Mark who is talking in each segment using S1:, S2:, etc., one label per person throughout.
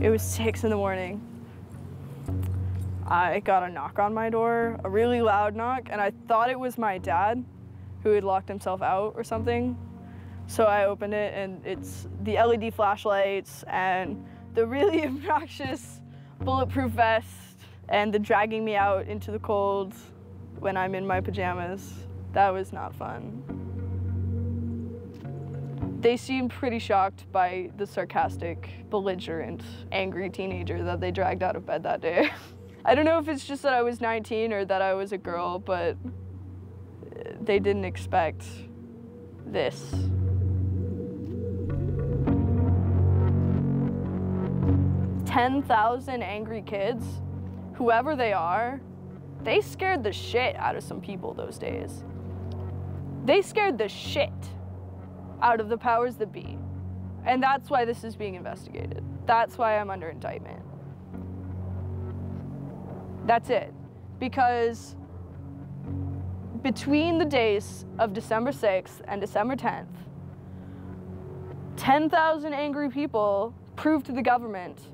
S1: It was 6 in the morning. I got a knock on my door, a really loud knock, and I thought it was my dad who had locked himself out or something. So I opened it, and it's the LED flashlights and the really obnoxious bulletproof vest and the dragging me out into the cold when I'm in my pajamas. That was not fun. They seemed pretty shocked by the sarcastic, belligerent, angry teenager that they dragged out of bed that day. I don't know if it's just that I was 19 or that I was a girl, but they didn't expect this. "10,000 angry kids, whoever they are, they scared the shit out of some people those days. They scared the shit out of the powers that be. And that's why this is being investigated. That's why I'm under indictment. That's it. Because between the days of December 6th and December 10th, 10,000 angry people proved to the government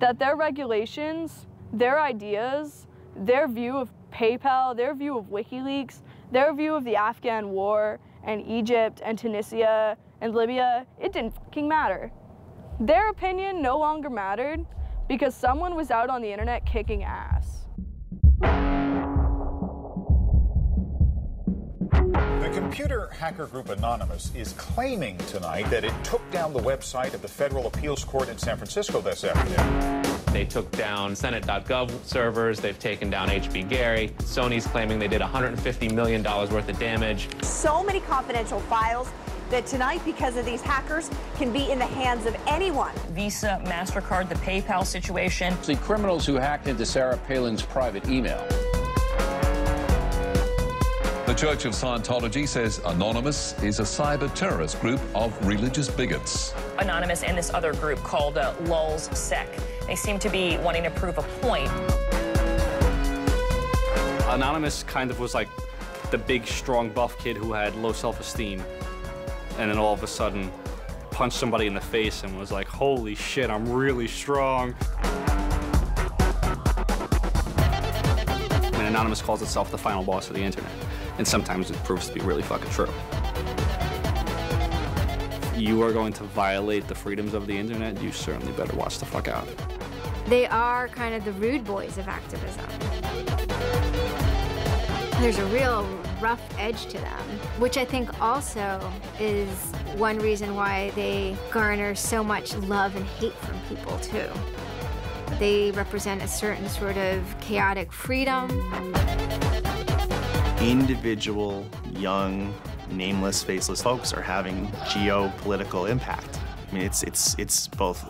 S1: that their regulations, their ideas, their view of PayPal, their view of WikiLeaks, their view of the Afghan war and Egypt and Tunisia and Libya, it didn't fucking matter. Their opinion no longer mattered because someone was out on the internet kicking ass.
S2: The computer hacker group Anonymous is claiming tonight that it took down the website of the Federal Appeals Court in San Francisco this afternoon.
S3: They took down Senate.gov servers, they've taken down HB Gary. Sony's claiming they did $150 million worth of damage.
S4: So many confidential files that tonight, because of these hackers, can be in the hands of anyone.
S5: Visa, MasterCard, the PayPal situation.
S6: The criminals who hacked into Sarah Palin's private email.
S7: The Church of Scientology says Anonymous is a cyber terrorist group of religious bigots.
S5: Anonymous and this other group called Lulz Sec. They seem to be wanting to prove a point.
S8: Anonymous kind of was like the big, strong, buff kid who had low self-esteem. And then all of a sudden, punched somebody in the face and was like, holy shit, I'm really strong. And Anonymous calls itself the final boss of the internet. And sometimes it proves to be really fucking true. If you are going to violate the freedoms of the internet, you certainly better watch the fuck out.
S9: They are kind of the rude boys of activism. There's a real rough edge to them, which I think also is one reason why they garner so much love and hate from people, too. They represent a certain sort of chaotic freedom.
S10: Individual, young, nameless, faceless folks are having geopolitical impact. I mean, it's both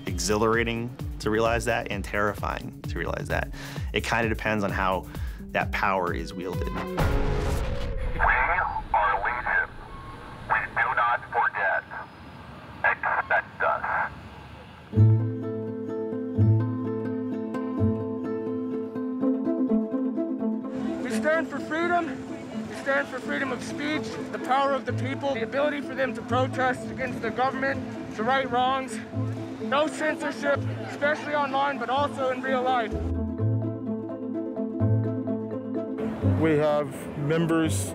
S10: exhilarating to realize that and terrifying to realize that. It kind of depends on how that power is wielded.
S11: We are legion. We do not forget. Expect us.
S12: We stand for freedom. We stand for freedom of speech, the power of the people, the ability for them to protest against the government, to right wrongs. No censorship, especially online, but also in real life.
S13: We have members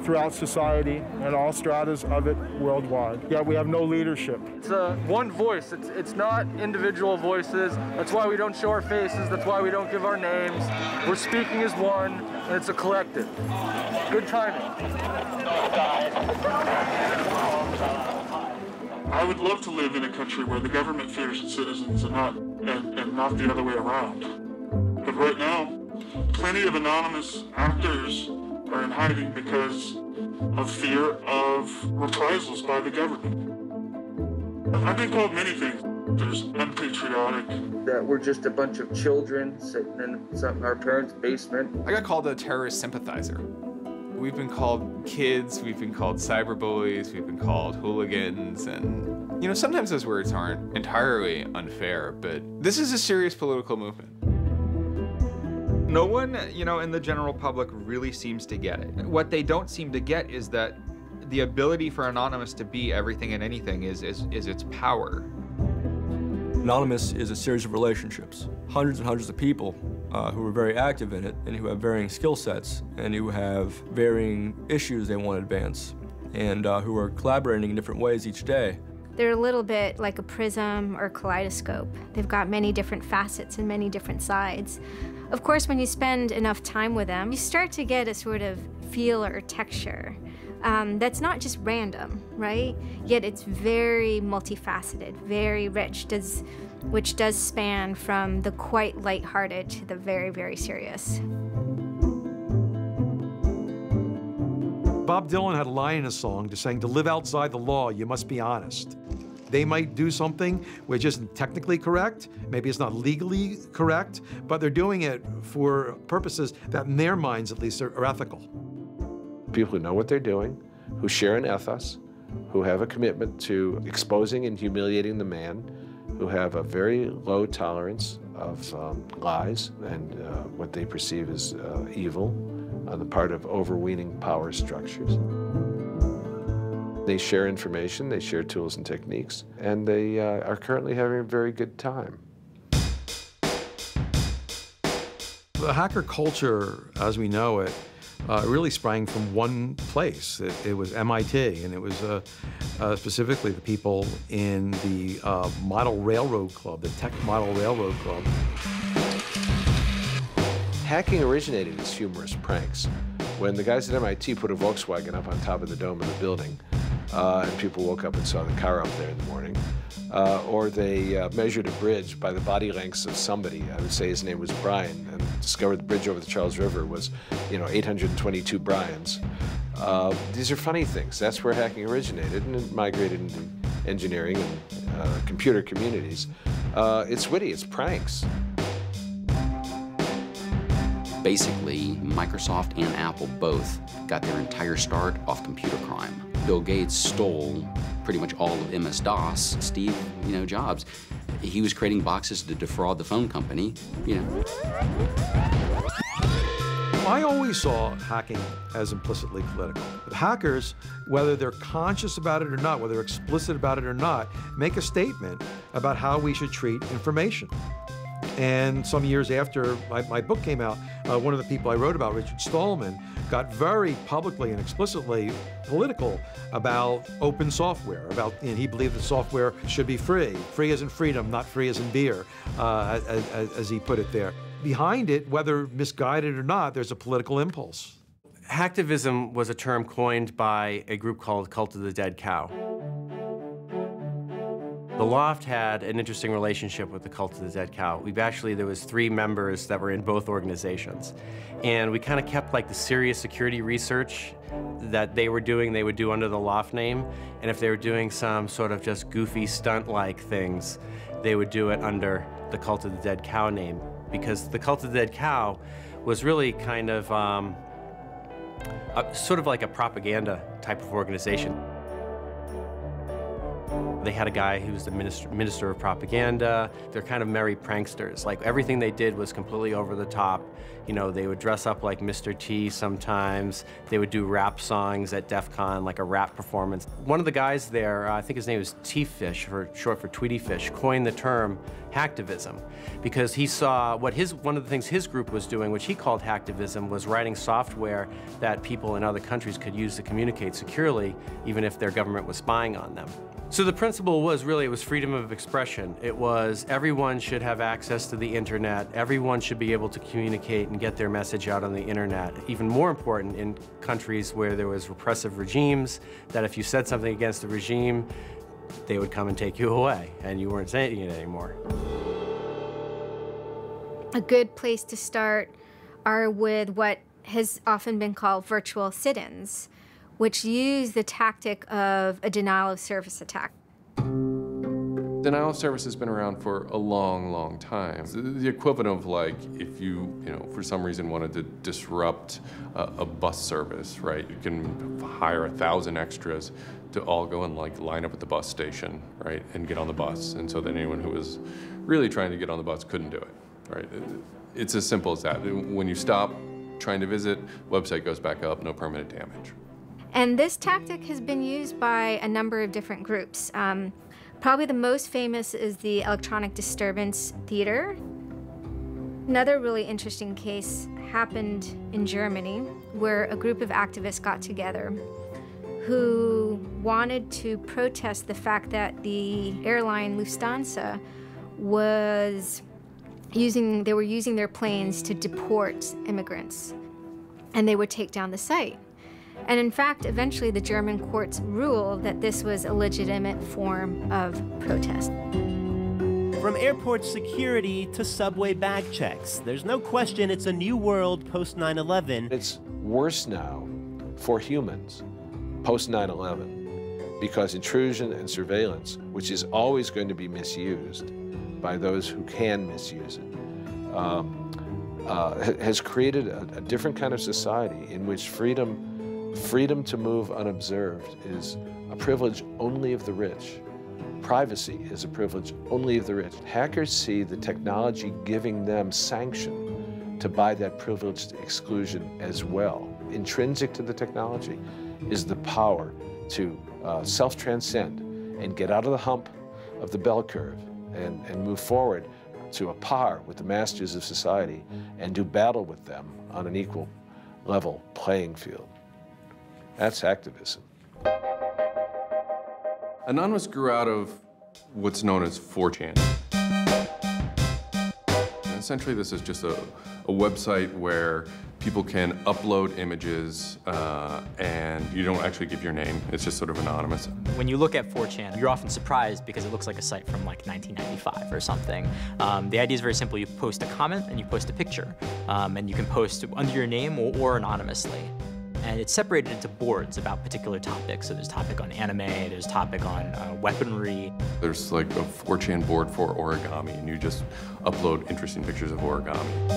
S13: throughout society and all stratas of it worldwide. Yet we have no leadership.
S12: It's one voice. It's not individual voices. That's why we don't show our faces. That's why we don't give our names. We're speaking as one, and it's a collective. Good timing.
S14: I would love to live in a country where the government fears its citizens and not the other way around. But right now, plenty of anonymous actors are in hiding because of fear of reprisals by the government. I've been called many things. There's unpatriotic.
S12: That we're just a bunch of children sitting in our parents' basement.
S15: I got called a terrorist sympathizer. We've been called kids, we've been called cyberbullies, we've been called hooligans, and, you know, sometimes those words aren't entirely unfair, but this is a serious political movement.
S16: No one, you know, in the general public really seems to get it. What they don't seem to get is that the ability for Anonymous to be everything and anything is its power.
S17: Anonymous is a series of relationships, hundreds and hundreds of people who are very active in it and who have varying skill sets and who have varying issues they want to advance and who are collaborating in different ways each day.
S9: They're a little bit like a prism or kaleidoscope. They've got many different facets and many different sides. Of course, when you spend enough time with them, you start to get a sort of feel or texture that's not just random, right? Yet it's very multifaceted, very rich, which does span from the quite lighthearted to the very, very serious.
S18: Bob Dylan had a line in a song just saying, to live outside the law, you must be honest. They might do something which isn't technically correct, maybe it's not legally correct, but they're doing it for purposes that in their minds at least are ethical.
S19: People who know what they're doing, who share an ethos, who have a commitment to exposing and humiliating the man, who have a very low tolerance of lies and what they perceive as evil on the part of overweening power structures. They share information, they share tools and techniques, and they are currently having a very good time.
S18: The hacker culture, as we know it, really sprang from one place. It was MIT, and it was specifically the people in the Model Railroad Club, the Tech Model Railroad Club.
S19: Hacking originated as humorous pranks. When the guys at MIT put a Volkswagen up on top of the dome of the building, and people woke up and saw the car up there in the morning, or they measured a bridge by the body lengths of somebody. I would say his name was Brian, and discovered the bridge over the Charles River was, 822 Brians. These are funny things. That's where hacking originated, and it migrated into engineering and computer communities. It's witty, it's pranks.
S20: Basically, Microsoft and Apple both got their entire start off computer crime. Bill Gates stole pretty much all of MS-DOS. Steve, Jobs, he was creating boxes to defraud the phone company,
S18: I always saw hacking as implicitly political. Hackers, whether they're conscious about it or not, whether they're explicit about it or not, make a statement about how we should treat information. And some years after my book came out, one of the people I wrote about, Richard Stallman, got very publicly and explicitly political about open software, and he believed that software should be free. Free as in freedom, not free as in beer, as he put it there. Behind it, whether misguided or not, there's a political impulse.
S21: Hacktivism was a term coined by a group called Cult of the Dead Cow. The Loft had an interesting relationship with the Cult of the Dead Cow. There was 3 members that were in both organizations. And we kind of kept like the serious security research that they would do under the Loft name. And if they were doing some sort of just goofy stunt-like things, they would do it under the Cult of the Dead Cow name. Because the Cult of the Dead Cow was really kind of sort of like a propaganda type of organization. They had a guy who was the minister of propaganda. They're kind of merry pranksters. Like, everything they did was completely over the top. They would dress up like Mr. T sometimes. They would do rap songs at DEF CON, like a rap performance. One of the guys there, I think his name was T-Fish, short for Tweety Fish, coined the term hacktivism because he saw one of the things his group was doing, which he called hacktivism, was writing software that people in other countries could use to communicate securely, even if their government was spying on them. So the principle was really, it was freedom of expression. It was everyone should have access to the internet. Everyone should be able to communicate and get their message out on the internet. Even more important in countries where there was repressive regimes, that if you said something against the regime, they would come and take you away, and you weren't saying it anymore.
S9: A good place to start are with what has often been called virtual sit-ins, which use the tactic of a denial-of-service attack.
S22: Denial of service has been around for a long, long time. The equivalent of like if you for some reason wanted to disrupt a bus service, right? You can hire 1,000 extras to all go and like line up at the bus station, right, and get on the bus. And so that anyone who was really trying to get on the bus couldn't do it, right? It's as simple as that. When you stop trying to visit, website goes back up, no permanent damage.
S9: And this tactic has been used by a number of different groups. Probably the most famous is the Electronic Disturbance Theater. Another really interesting case happened in Germany, where a group of activists got together who wanted to protest the fact that the airline Lufthansa were using their planes to deport immigrants, and they would take down the site. And in fact, eventually the German courts ruled that this was a legitimate form of protest.
S1: From airport security to subway bag checks, there's no question it's a new world post 9/11.
S19: It's worse now for humans post 9/11 because intrusion and surveillance, which is always going to be misused by those who can misuse it, has created a different kind of society in which freedom to move unobserved is a privilege only of the rich. Privacy is a privilege only of the rich. Hackers see the technology giving them sanction to buy that privileged exclusion as well. Intrinsic to the technology is the power to self-transcend and get out of the hump of the bell curve and move forward to a par with the masters of society and do battle with them on an equal level playing field. That's activism.
S22: Anonymous grew out of what's known as 4chan. Essentially, this is just a website where people can upload images and you don't actually give your name. It's just sort of anonymous.
S2: When you look at 4chan, you're often surprised because it looks like a site from like 1995 or something. The idea is very simple. You post a comment and you post a picture. And you can post under your name or anonymously. And it's separated into boards about particular topics. So there's topic on anime, there's topic on weaponry.
S22: There's like a 4chan board for origami, and you just upload interesting pictures of origami.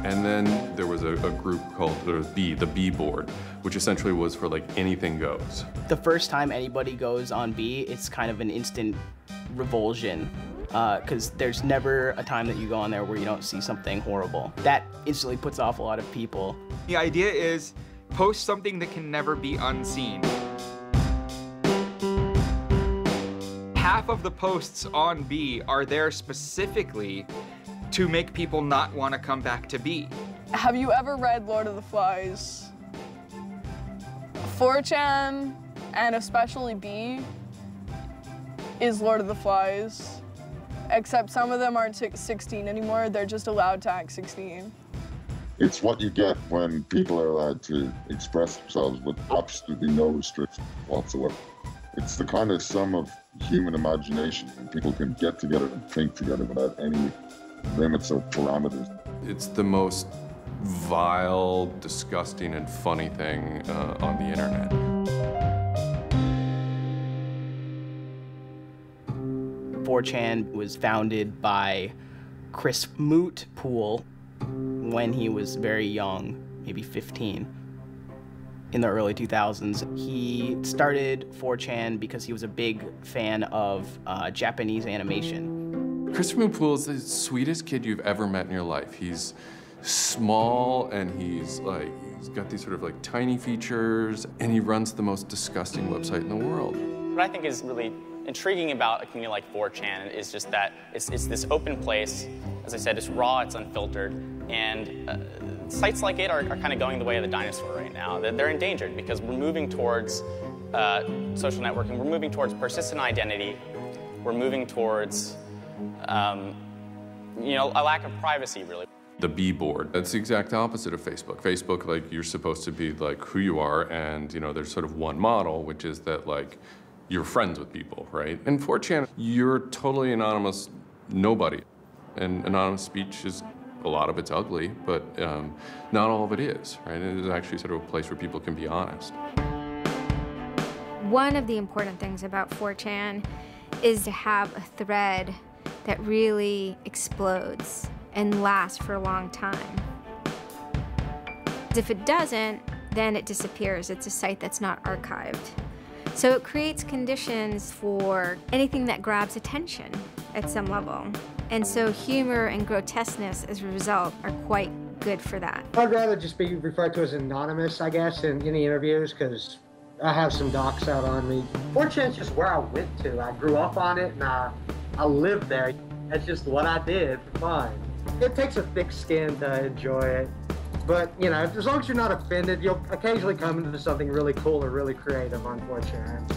S22: And then there was a group called the B board, which essentially was for like anything goes.
S23: The first time anybody goes on B, it's kind of an instant revulsion. Because there's never a time that you go on there where you don't see something horrible. That instantly puts off a lot of people.
S16: The idea is post something that can never be unseen. Half of the posts on B are there specifically to make people not want to come back to B.
S24: Have you ever read Lord of the Flies? 4chan, and especially B, is Lord of the Flies. Except some of them aren't 16 anymore, they're just allowed to act 16.
S14: It's what you get when people are allowed to express themselves with absolutely no restrictions whatsoever. It's the kind of sum of human imagination when people can get together and think together without any limits or parameters.
S22: It's the most vile, disgusting, and funny thing on the internet.
S23: 4chan was founded by Chris Mootpool when he was very young, maybe 15, in the early 2000s. He started 4chan because he was a big fan of Japanese animation.
S22: Chris Mootpool is the sweetest kid you've ever met in your life. He's small and he's got these sort of like tiny features, and he runs the most disgusting website in the world.
S25: What I think is really intriguing about a community like 4chan is just that it's this open place. As I said, it's raw, it's unfiltered, and sites like it are kind of going the way of the dinosaur right now. They're endangered because we're moving towards social networking, we're moving towards persistent identity, we're moving towards a lack of privacy, really.
S22: The B board, that's the exact opposite of Facebook. Facebook, like, you're supposed to be like who you are, and there's sort of one model, which is that like you're friends with people, right? In 4chan, you're totally anonymous nobody. And anonymous speech is, a lot of it's ugly, but not all of it is, right? It is actually sort of a place where people can be honest.
S9: One of the important things about 4chan is to have a thread that really explodes and lasts for a long time. If it doesn't, then it disappears. It's a site that's not archived. So it creates conditions for anything that grabs attention at some level. And so humor and grotesqueness as a result are quite good for that.
S26: I'd rather just be referred to as anonymous, I guess, in any interviews, because
S3: I have some docs out on me. 4chan's just where I went to. I grew up on it and I lived there. That's just what I did for fun. It takes a thick skin to enjoy it. But, you know, as long as you're not offended, you'll occasionally come into something really cool or really creative on 4chan.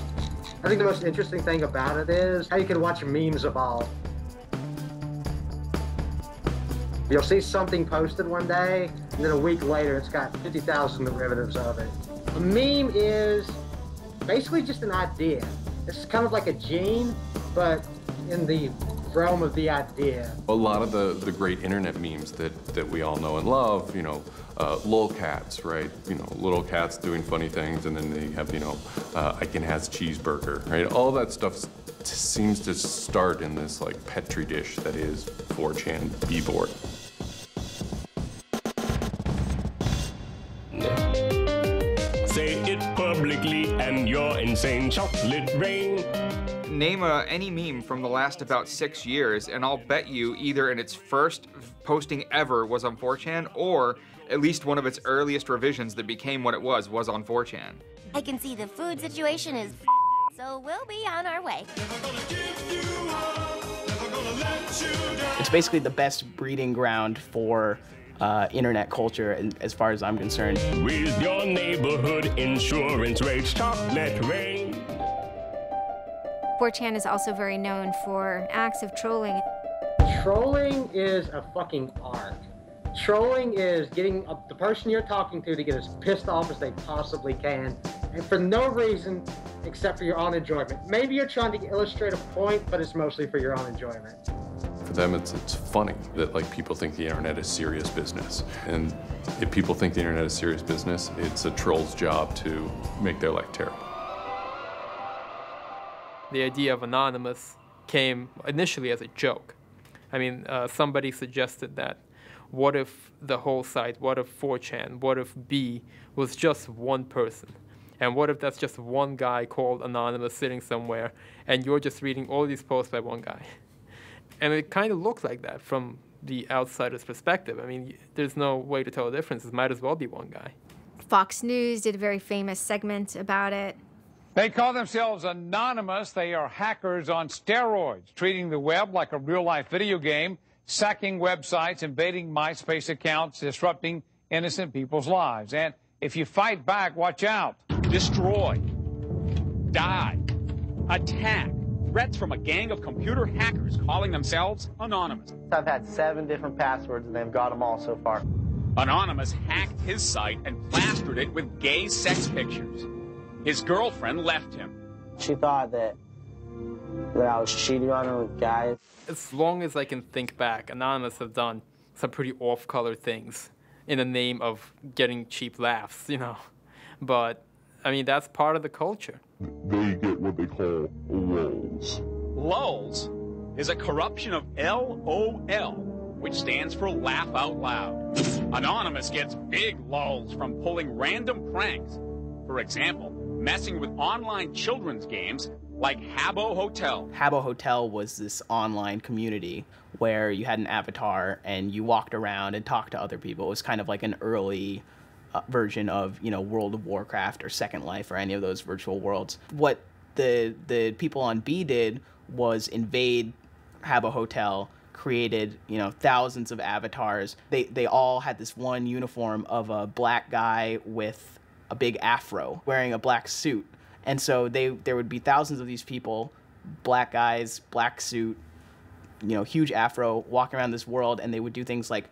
S3: I think the most interesting thing about it is how you can watch memes evolve. You'll see something posted one day, and then a week later, it's got 50,000 derivatives of it. A meme is basically just an idea. It's kind of like a gene, but in the realm of the idea.
S22: A lot of the great internet memes that we all know and love, you know, lolcats, right? You know, little cats doing funny things, and then they have, you know, Icon has cheeseburger, right? All that stuff seems to start in this like petri dish that is 4chan b-board.
S4: Say it publicly and your insane chocolate rain.
S16: Name any meme from the last about 6 years, and I'll bet you either in its first posting ever was on 4chan, or at least one of its earliest revisions that became what it was on 4chan.
S5: I can see the food situation is so we'll be on our way.
S23: It's basically the best breeding ground for internet culture, and as far as I'm concerned.
S4: With your neighborhood insurance rates, chocolate rain.
S9: 4chan is also very known for acts of trolling.
S3: Trolling is a fucking art. Trolling is getting the person you're talking to get as pissed off as they possibly can, and for no reason except for your own enjoyment. Maybe you're trying to illustrate a point, but it's mostly for your own enjoyment.
S22: For them, it's funny that like people think the internet is serious business. And if people think the internet is serious business, it's a troll's job to make their life terrible.
S6: The idea of anonymous came initially as a joke. I mean, somebody suggested that what if the whole site, what if 4chan, what if B was just one person? And what if that's just one guy called Anonymous sitting somewhere and you're just reading all these posts by one guy? And it kind of looked like that from the outsider's perspective. I mean, there's no way to tell the difference. It might as well be one guy.
S9: Fox News did a very famous segment about it.
S7: They call themselves anonymous. They are hackers on steroids, treating the web like a real-life video game, sacking websites, invading MySpace accounts, disrupting innocent people's lives. And if you fight back, watch out.
S26: Destroy. Die. Attack. Threats from a gang of computer hackers calling themselves Anonymous.
S3: I've had 7 different passwords and they've got them all so far.
S26: Anonymous hacked his site and plastered it with gay sex pictures. His girlfriend left him.
S27: She thought that I was cheating on her with guys.
S6: As long as I can think back, Anonymous have done some pretty off-color things in the name of getting cheap laughs, you know. But, I mean, that's part of the culture.
S14: They get what they call lulls.
S26: Lulls is a corruption of LOL, which stands for laugh out loud. Anonymous gets big lulls from pulling random pranks. For example, messing with online children's games like Habbo Hotel.
S23: Habbo Hotel was this online community where you had an avatar and you walked around and talked to other people. It was kind of like an early version of, you know, World of Warcraft or Second Life or any of those virtual worlds. What the people on B did was invade Habbo Hotel, created, you know, thousands of avatars. They all had this one uniform of a black guy with a big afro wearing a black suit. And so there would be thousands of these people, black guys, black suit, you know, huge afro, walking around this world, and they would do things like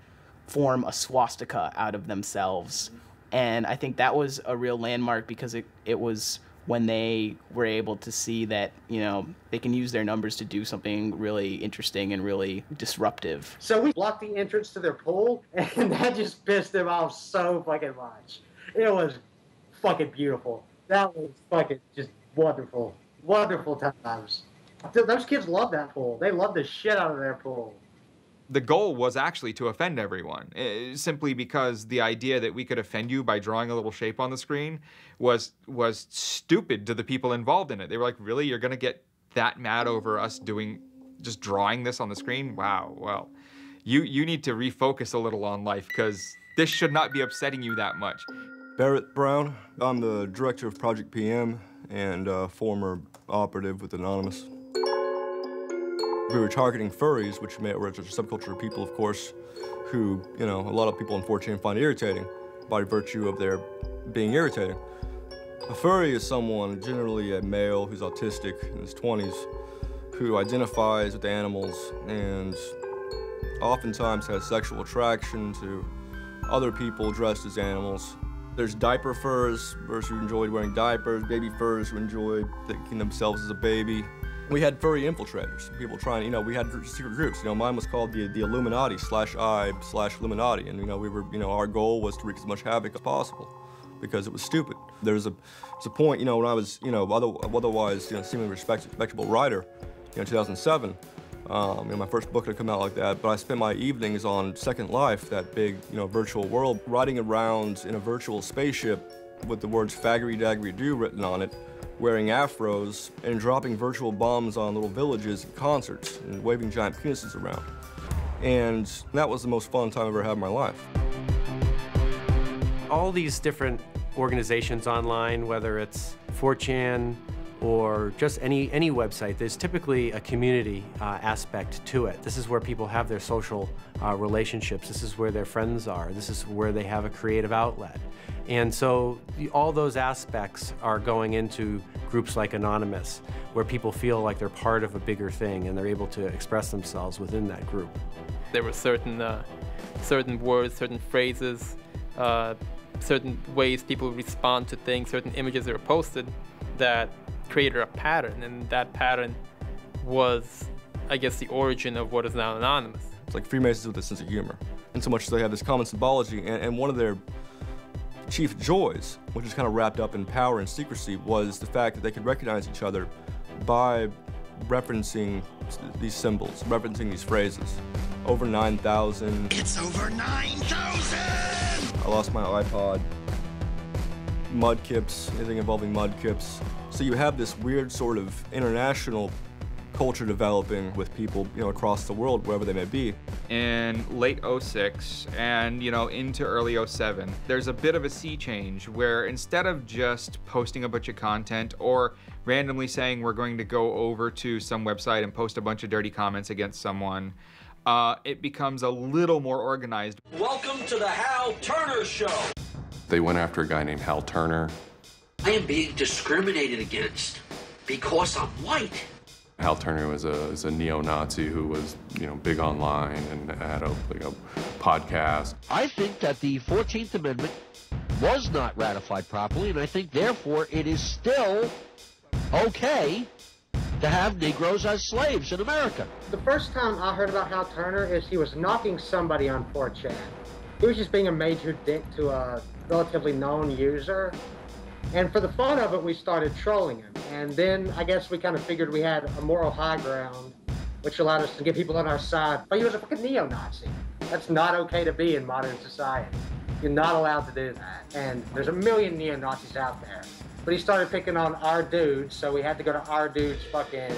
S23: form a swastika out of themselves. And I think that was a real landmark because it was when they were able to see that, you know, they can use their numbers to do something really interesting and really disruptive.
S3: So we blocked the entrance to their pool, and that just pissed them off so fucking much. It was fucking beautiful. That was fucking just wonderful. Wonderful times. Those kids love that pool. They love the shit out of their pool.
S16: The goal was actually to offend everyone, simply because the idea that we could offend you by drawing a little shape on the screen was stupid to the people involved in it. They were like, really? You're going to get that mad over us just drawing this on the screen? Wow, well, you need to refocus a little on life because this should not be upsetting you that much.
S8: Barrett Brown. I'm the director of Project PM and former operative with Anonymous. We were targeting furries, which were a subculture of people, of course, who, you know, a lot of people on 4chan find irritating by virtue of their being irritating. A furry is someone, generally a male who's autistic in his 20s, who identifies with animals and oftentimes has sexual attraction to other people dressed as animals. There's diaper furs, furs who enjoyed wearing diapers, baby furs who enjoyed thinking themselves as a baby. We had furry infiltrators, people trying, you know, we had secret groups. You know, mine was called the Illuminati /I/Illuminati, and, you know, we were, you know, our goal was to wreak as much havoc as possible because it was stupid. There's a point, you know, when I was, you know, otherwise, you know, seemingly respectable writer, you know, 2007. You know, my first book had come out like that, but I spent my evenings on Second Life, that big, you know, virtual world, riding around in a virtual spaceship with the words faggery daggery do written on it, wearing afros, and dropping virtual bombs on little villages and concerts, and waving giant penises around. And that was the most fun time I've ever had in my life.
S21: All these different organizations online, whether it's 4chan, or just any website, there's typically a community aspect to it. This is where people have their social relationships. This is where their friends are. This is where they have a creative outlet. And so all those aspects are going into groups like Anonymous, where people feel like they're part of a bigger thing and they're able to express themselves within that group.
S6: There were certain words, certain phrases, certain ways people respond to things, certain images that were posted that created a pattern, and that pattern was, I guess, the origin of what is now Anonymous.
S8: It's like Freemasons with a sense of humor. And so much as they have this common symbology, and one of their chief joys, which is kind of wrapped up in power and secrecy, was the fact that they could recognize each other by referencing these symbols, referencing these phrases. Over 9,000.
S10: It's over 9,000!
S8: I lost my iPod. Mudkips, anything involving mudkips. So you have this weird sort of international culture developing with people, you know, across the world, wherever they may be.
S16: In late 06 and, you know, into early 07, there's a bit of a sea change where instead of just posting a bunch of content or randomly saying we're going to go over to some website and post a bunch of dirty comments against someone, it becomes a little more organized.
S11: Welcome to the Hal Turner Show.
S22: They went after a guy named Hal Turner.
S11: I am being discriminated against because I'm white.
S22: Hal Turner was a neo-Nazi who was, you know, big online and had a podcast.
S11: I think that the 14th Amendment was not ratified properly, and I think, therefore, it is still okay to have Negroes as slaves in America.
S3: The first time I heard about Hal Turner is he was knocking somebody on 4chan. He was just being a major dick to a relatively known user. And for the fun of it, we started trolling him. And then I guess we kind of figured we had a moral high ground, which allowed us to get people on our side. But he was a fucking neo-Nazi. That's not okay to be in modern society. You're not allowed to do that. And there's a million neo-Nazis out there. But he started picking on our dudes, so we had to go to our dude's fucking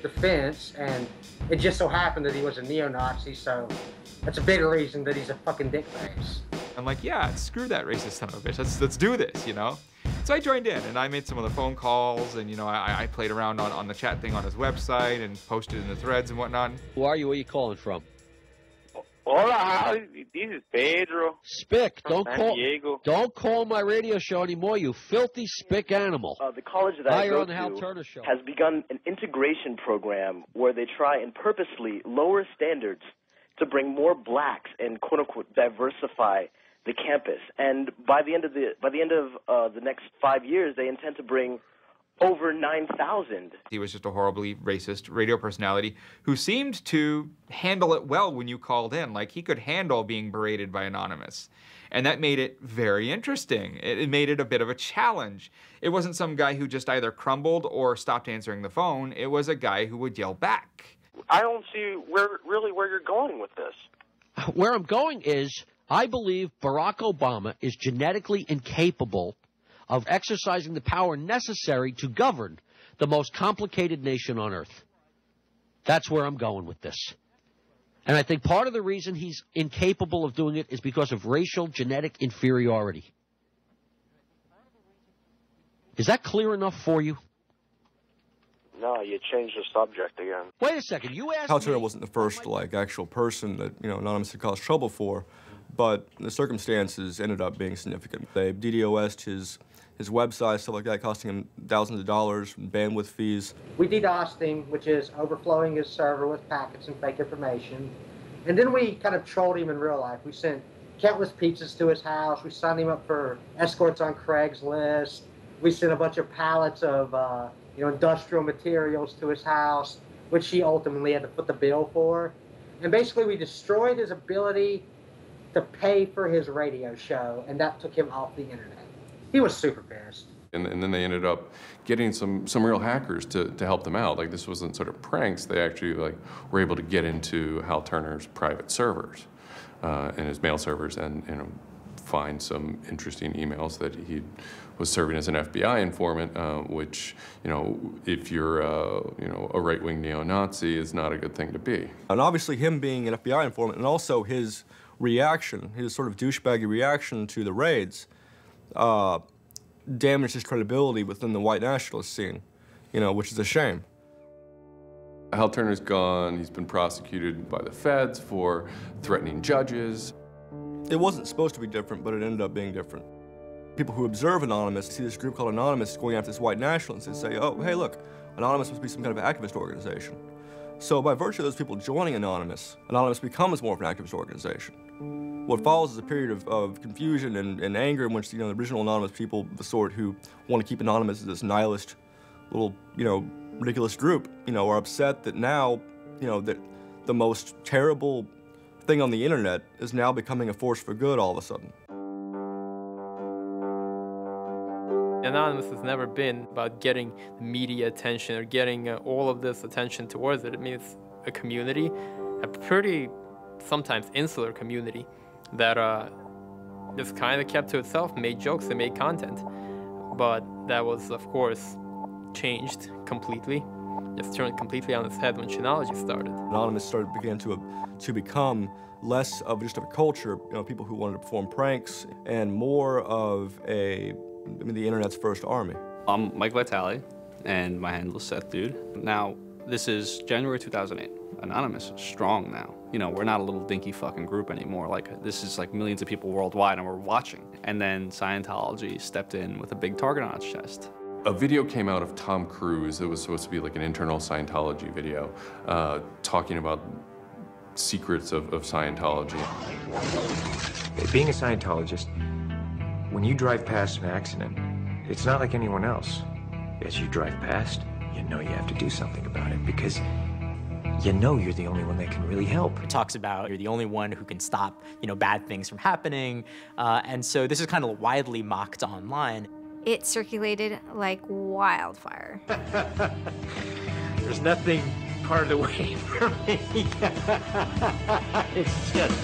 S3: defense. And it just so happened that he was a neo-Nazi, so that's a bigger reason that he's a fucking dickface.
S16: I'm like, yeah, screw that racist son of a bitch. Let's do this, you know? So I joined in, and I made some of the phone calls, and, you know, I played around on the chat thing on his website and posted in the threads and whatnot.
S11: Who are you? Where are you calling from?
S12: Hola, this is Pedro.
S11: Spick,
S12: Diego.
S11: Don't call my radio show anymore, you filthy spick animal.
S12: The college that I go
S11: on the Hal
S12: to
S11: Turner show.
S12: has begun an integration program where they try and purposely lower standards to bring more blacks and quote unquote diversify the campus. And by the end of the next 5 years, they intend to bring over 9,000.
S16: He was just a horribly racist radio personality who seemed to handle it well when you called in. Like, he could handle being berated by Anonymous. And that made it very interesting. It made it a bit of a challenge. It wasn't some guy who just either crumbled or stopped answering the phone. It was a guy who would yell back.
S12: I don't see where you're going with this.
S11: Where I'm going is, I believe Barack Obama is genetically incapable of exercising the power necessary to govern the most complicated nation on earth. That's where I'm going with this. And I think part of the reason he's incapable of doing it is because of racial genetic inferiority. Is that clear enough for you?
S27: No, you changed the subject again.
S11: Wait a second, you asked
S8: Hal Turner
S11: me...
S8: wasn't the first, like, actual person that, you know, Anonymous had caused trouble for, but the circumstances ended up being significant. They DDoS'd his website, stuff like that, costing him thousands of dollars, bandwidth fees.
S3: We DDoSed him, which is overflowing his server with packets and fake information. And then we kind of trolled him in real life. We sent countless pizzas to his house. We signed him up for escorts on Craigslist. We sent a bunch of pallets of industrial materials to his house, which he ultimately had to foot the bill for. And basically we destroyed his ability to pay for his radio show, and that took him off the internet. He was super pissed.
S22: And then they ended up getting some real hackers to help them out. Like, this wasn't sort of pranks. They actually were able to get into Hal Turner's private servers and his mail servers, and find some interesting emails that he was serving as an FBI informant, which, if you're a right-wing neo-Nazi, is not a good thing to be.
S8: And obviously him being an FBI informant, and also his reaction, his sort of douchebaggy reaction to the raids, damaged his credibility within the white nationalist scene, which is a shame.
S22: Hal Turner's gone. He's been prosecuted by the feds for threatening judges.
S8: It wasn't supposed to be different, but it ended up being different. People who observe Anonymous see this group called Anonymous going after this white nationalist and say, oh, hey, look, Anonymous must be some kind of activist organization. So by virtue of those people joining Anonymous, Anonymous becomes more of an activist organization. What follows is a period of confusion and anger in which the original Anonymous people, the sort who want to keep Anonymous as this nihilist little, ridiculous group, are upset that now, that the most terrible thing on the internet is now becoming a force for good all of a sudden.
S6: Anonymous has never been about getting media attention or getting all of this attention towards it. It means a community, a pretty sometimes insular community that just kind of kept to itself, made jokes and made content. But that was, of course, changed completely. Just turned completely on its head when Chinology started. Anonymous began to become less of just a culture, people who wanted to perform pranks, and more of the internet's first army.
S1: I'm Mike Vitale, and my handle is Seth Dude. Now, this is January 2008. Anonymous is strong now. We're not a little dinky fucking group anymore. This is millions of people worldwide, and we're watching. And then Scientology stepped in with a big target on its chest.
S22: A video came out of Tom Cruise. It was supposed to be like an internal Scientology video, talking about secrets of Scientology.
S13: Being a Scientologist, when you drive past an accident, it's not like anyone else. As you drive past, you know you have to do something about it because you know you're the only one that can really help.
S2: It talks about you're the only one who can stop, bad things from happening. And so this is kind of widely mocked online.
S9: It circulated like wildfire.
S13: There's nothing part of the way for me. It's just...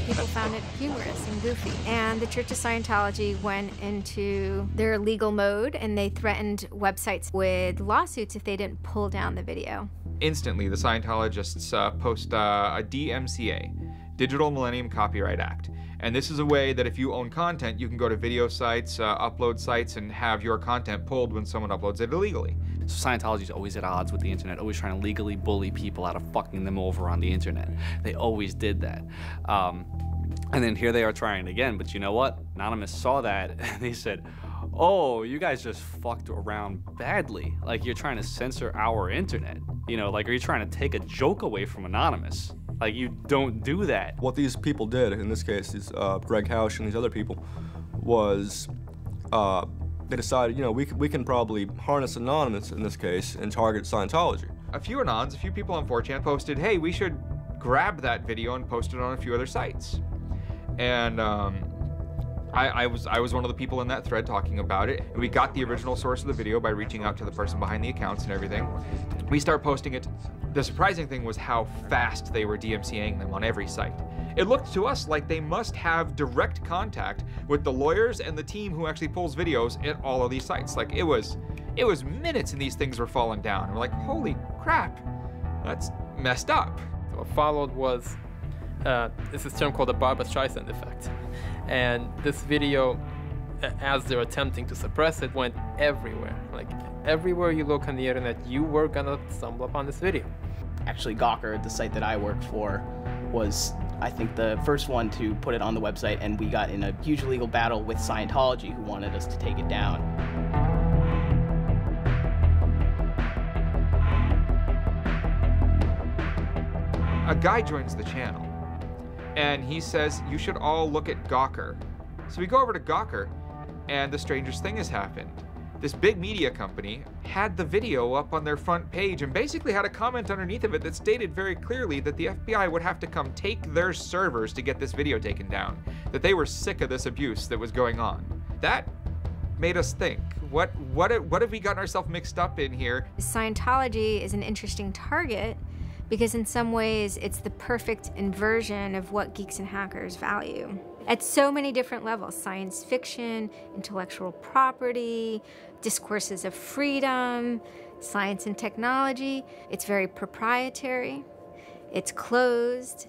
S9: People found it humorous and goofy. And the Church of Scientology went into their legal mode, and they threatened websites with lawsuits if they didn't pull down the video.
S16: Instantly, the Scientologists post a DMCA, Digital Millennium Copyright Act. And this is a way that if you own content, you can go to video sites, upload sites, and have your content pulled when someone uploads it illegally.
S1: So Scientology's always at odds with the internet, always trying to legally bully people out of fucking them over on the internet. They always did that. And then here they are trying again, but you know what? Anonymous saw that, and they said, oh, you guys just fucked around badly. You're trying to censor our internet. Are you trying to take a joke away from Anonymous? You don't do that.
S8: What these people did, in this case, these Greg Hausch and these other people, was they decided, we can probably harness Anonymous in this case and target Scientology.
S16: A few Anons, a few people on 4chan posted, hey, we should grab that video and post it on a few other sites. And I was one of the people in that thread talking about it. And we got the original source of the video by reaching out to the person behind the accounts and everything. We start posting it. The surprising thing was how fast they were DMCAing them on every site. It looked to us like they must have direct contact with the lawyers and the team who actually pulls videos at all of these sites. It was minutes and these things were falling down. And we're like, holy crap, that's messed up.
S6: What followed was this term called the Barbra Streisand effect. And this video as they're attempting to suppress it, went everywhere. Like, everywhere you look on the internet, you were gonna stumble upon this video.
S23: Actually, Gawker, the site that I work for, was, I think, the first one to put it on the website, and we got in a huge legal battle with Scientology, who wanted us to take it down.
S16: A guy joins the channel, and he says, you should all look at Gawker. So we go over to Gawker, and the strangest thing has happened. This big media company had the video up on their front page and basically had a comment underneath of it that stated very clearly that the FBI would have to come take their servers to get this video taken down, that they were sick of this abuse that was going on. That made us think, what have we gotten ourselves mixed up in here?
S9: Scientology is an interesting target because in some ways it's the perfect inversion of what geeks and hackers value. At so many different levels: science fiction, intellectual property, discourses of freedom, science and technology. It's very proprietary, it's closed.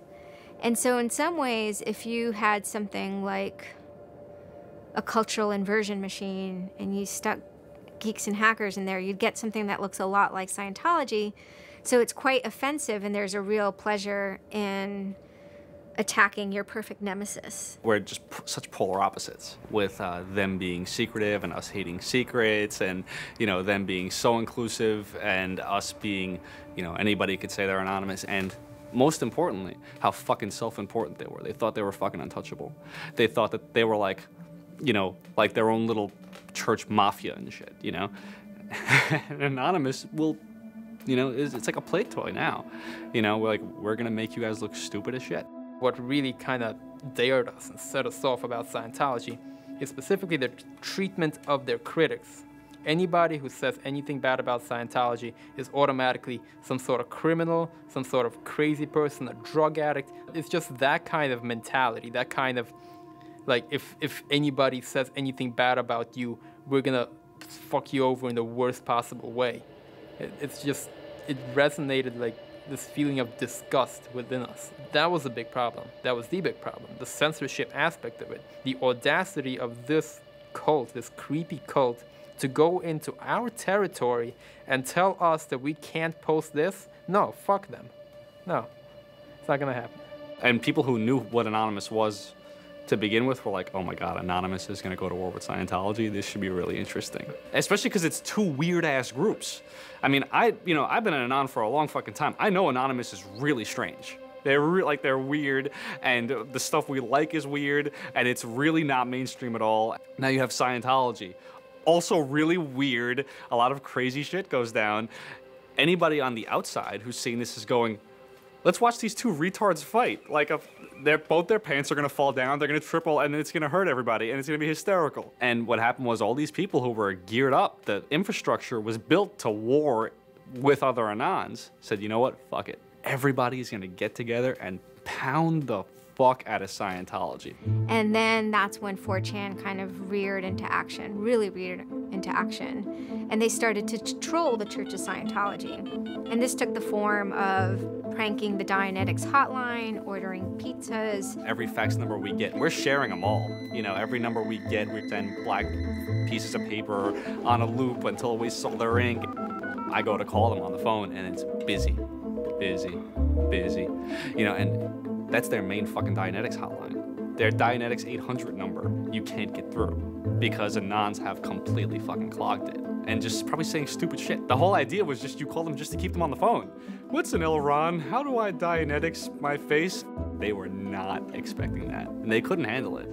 S9: And so in some ways, if you had something like a cultural inversion machine and you stuck geeks and hackers in there, you'd get something that looks a lot like Scientology. So it's quite offensive, and there's a real pleasure in attacking your perfect nemesis.
S1: We're just such polar opposites, with them being secretive and us hating secrets, and them being so inclusive and us being, anybody could say they're anonymous, and most importantly, how fucking self-important they were. They thought they were fucking untouchable. They thought that they were like their own little church mafia and shit, And Anonymous will, it's like a play toy now. We're gonna make you guys look stupid as shit.
S6: What really kind of dared us and set us off about Scientology is specifically the treatment of their critics. Anybody who says anything bad about Scientology is automatically some sort of criminal, some sort of crazy person, a drug addict. It's just that kind of mentality, that kind of, like, if anybody says anything bad about you, we're gonna fuck you over in the worst possible way. It resonated like this feeling of disgust within us. That was a big problem. That was the big problem. The censorship aspect of it. The audacity of this cult, this creepy cult, to go into our territory and tell us that we can't post this? No, fuck them. No, it's not gonna happen.
S1: And people who knew what Anonymous was to begin with were like, oh my God, Anonymous is gonna go to war with Scientology. This should be really interesting. Especially because it's two weird ass groups. I mean, I've been an Anon for a long fucking time. I know Anonymous is really strange. They're weird, and the stuff we like is weird, and it's really not mainstream at all. Now you have Scientology, also really weird. A lot of crazy shit goes down. Anybody on the outside who's seeing this is going, let's watch these two retards fight. Like, both their pants are gonna fall down, they're gonna triple, and it's gonna hurt everybody, and it's gonna be hysterical. And what happened was all these people who were geared up, the infrastructure was built to war with other Anons, said, you know what, fuck it. Everybody's gonna get together and pound the fuck out of Scientology.
S9: And then that's when 4chan kind of reared into action, really reared into action. And they started to troll the Church of Scientology. And this took the form of pranking the Dianetics hotline, ordering pizzas.
S1: Every fax number we get, we're sharing them all. Every number we get, we send black pieces of paper on a loop until we sold their ink. I go to call them on the phone and it's busy, busy, busy. And that's their main fucking Dianetics hotline. Their Dianetics 800 number, you can't get through because Anons have completely fucking clogged it and just probably saying stupid shit. The whole idea was just you call them just to keep them on the phone. What's an Elron? How do I Dianetics my face? They were not expecting that, and they couldn't handle it.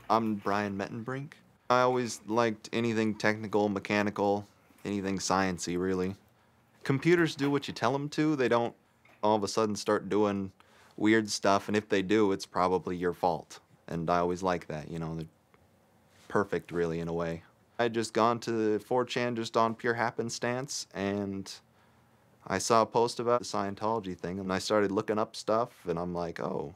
S15: I'm Brian Mettenbrink. I always liked anything technical, mechanical, anything sciencey, really. Computers do what you tell them to. They don't all of a sudden start doing weird stuff, and if they do, it's probably your fault. And I always like that, they're perfect, really, in a way. I had just gone to 4chan just on pure happenstance, and I saw a post about the Scientology thing, and I started looking up stuff, and I'm like, oh,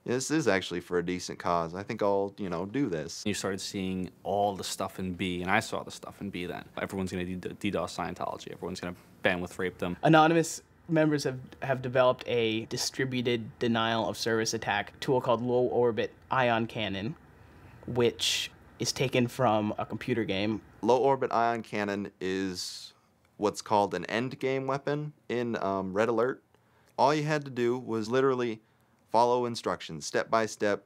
S15: this is actually for a decent cause. I think I'll, do this.
S1: You started seeing all the stuff in B, and I saw the stuff in B then. Everyone's gonna DDoS Scientology. Everyone's gonna bandwidth rape them.
S23: Anonymous Members have developed a distributed denial of service attack tool called low orbit ion cannon, which is taken from a computer game.
S15: Low orbit ion cannon is what's called an end game weapon in Red Alert. All you had to do was literally follow instructions step by step.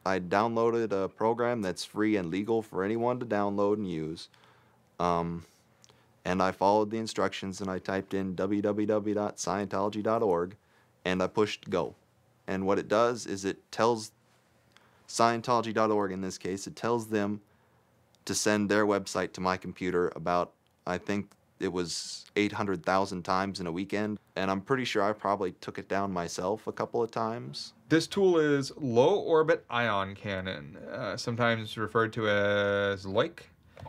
S15: I downloaded a program that's free and legal for anyone to download and use. And I followed the instructions and I typed in www.scientology.org and I pushed go. And what it does is it tells Scientology.org, in this case, it tells them to send their website to my computer about, I think it was 800,000 times in a weekend. And I'm pretty sure I probably took it down myself a couple of times.
S16: This tool is Low Orbit Ion Cannon, sometimes referred to as LOIC.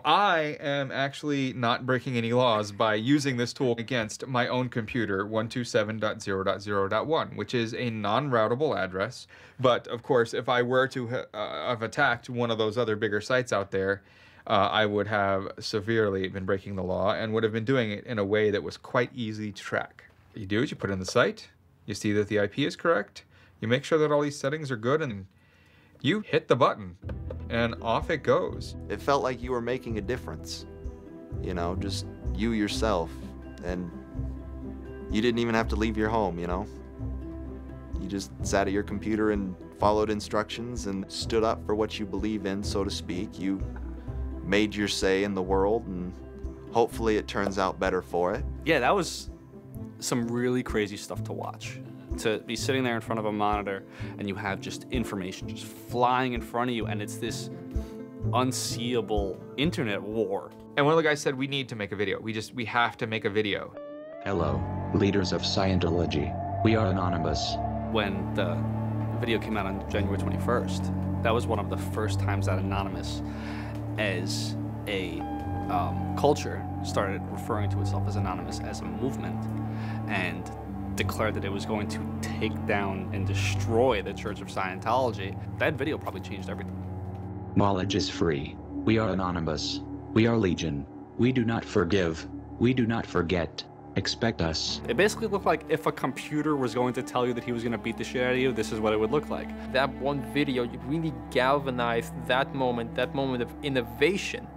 S16: I am actually not breaking any laws by using this tool against my own computer, 127.0.0.1, which is a non-routable address. But, of course, if I were to have attacked one of those other bigger sites out there, I would have severely been breaking the law and would have been doing it in a way that was quite easy to track. What you do is you put in the site, you see that the IP is correct, you make sure that all these settings are good, and you hit the button, and off it goes.
S15: It felt like you were making a difference. You know, just you yourself, and you didn't even have to leave your home, you know? You just sat at your computer and followed instructions and stood up for what you believe in, so to speak. You made your say in the world, and hopefully it turns out better for it.
S1: Yeah, that was some really crazy stuff to watch. To be sitting there in front of a monitor and you have just information just flying in front of you, and it's this unseeable internet war.
S16: And one of the guys said, we need to make a video. We have to make a video.
S5: Hello, leaders of Scientology. We are anonymous.
S1: When the video came out on January 21st, that was one of the first times that Anonymous as a culture started referring to itself as Anonymous as a movement, and declared that it was going to take down and destroy the Church of Scientology. That video probably changed everything.
S5: Knowledge is free. We are anonymous. We are legion. We do not forgive. We do not forget. Expect us.
S1: It basically looked like if a computer was going to tell you that he was going to beat the shit out of you, this is what it would look like.
S6: That one video, you really galvanized that moment of innovation.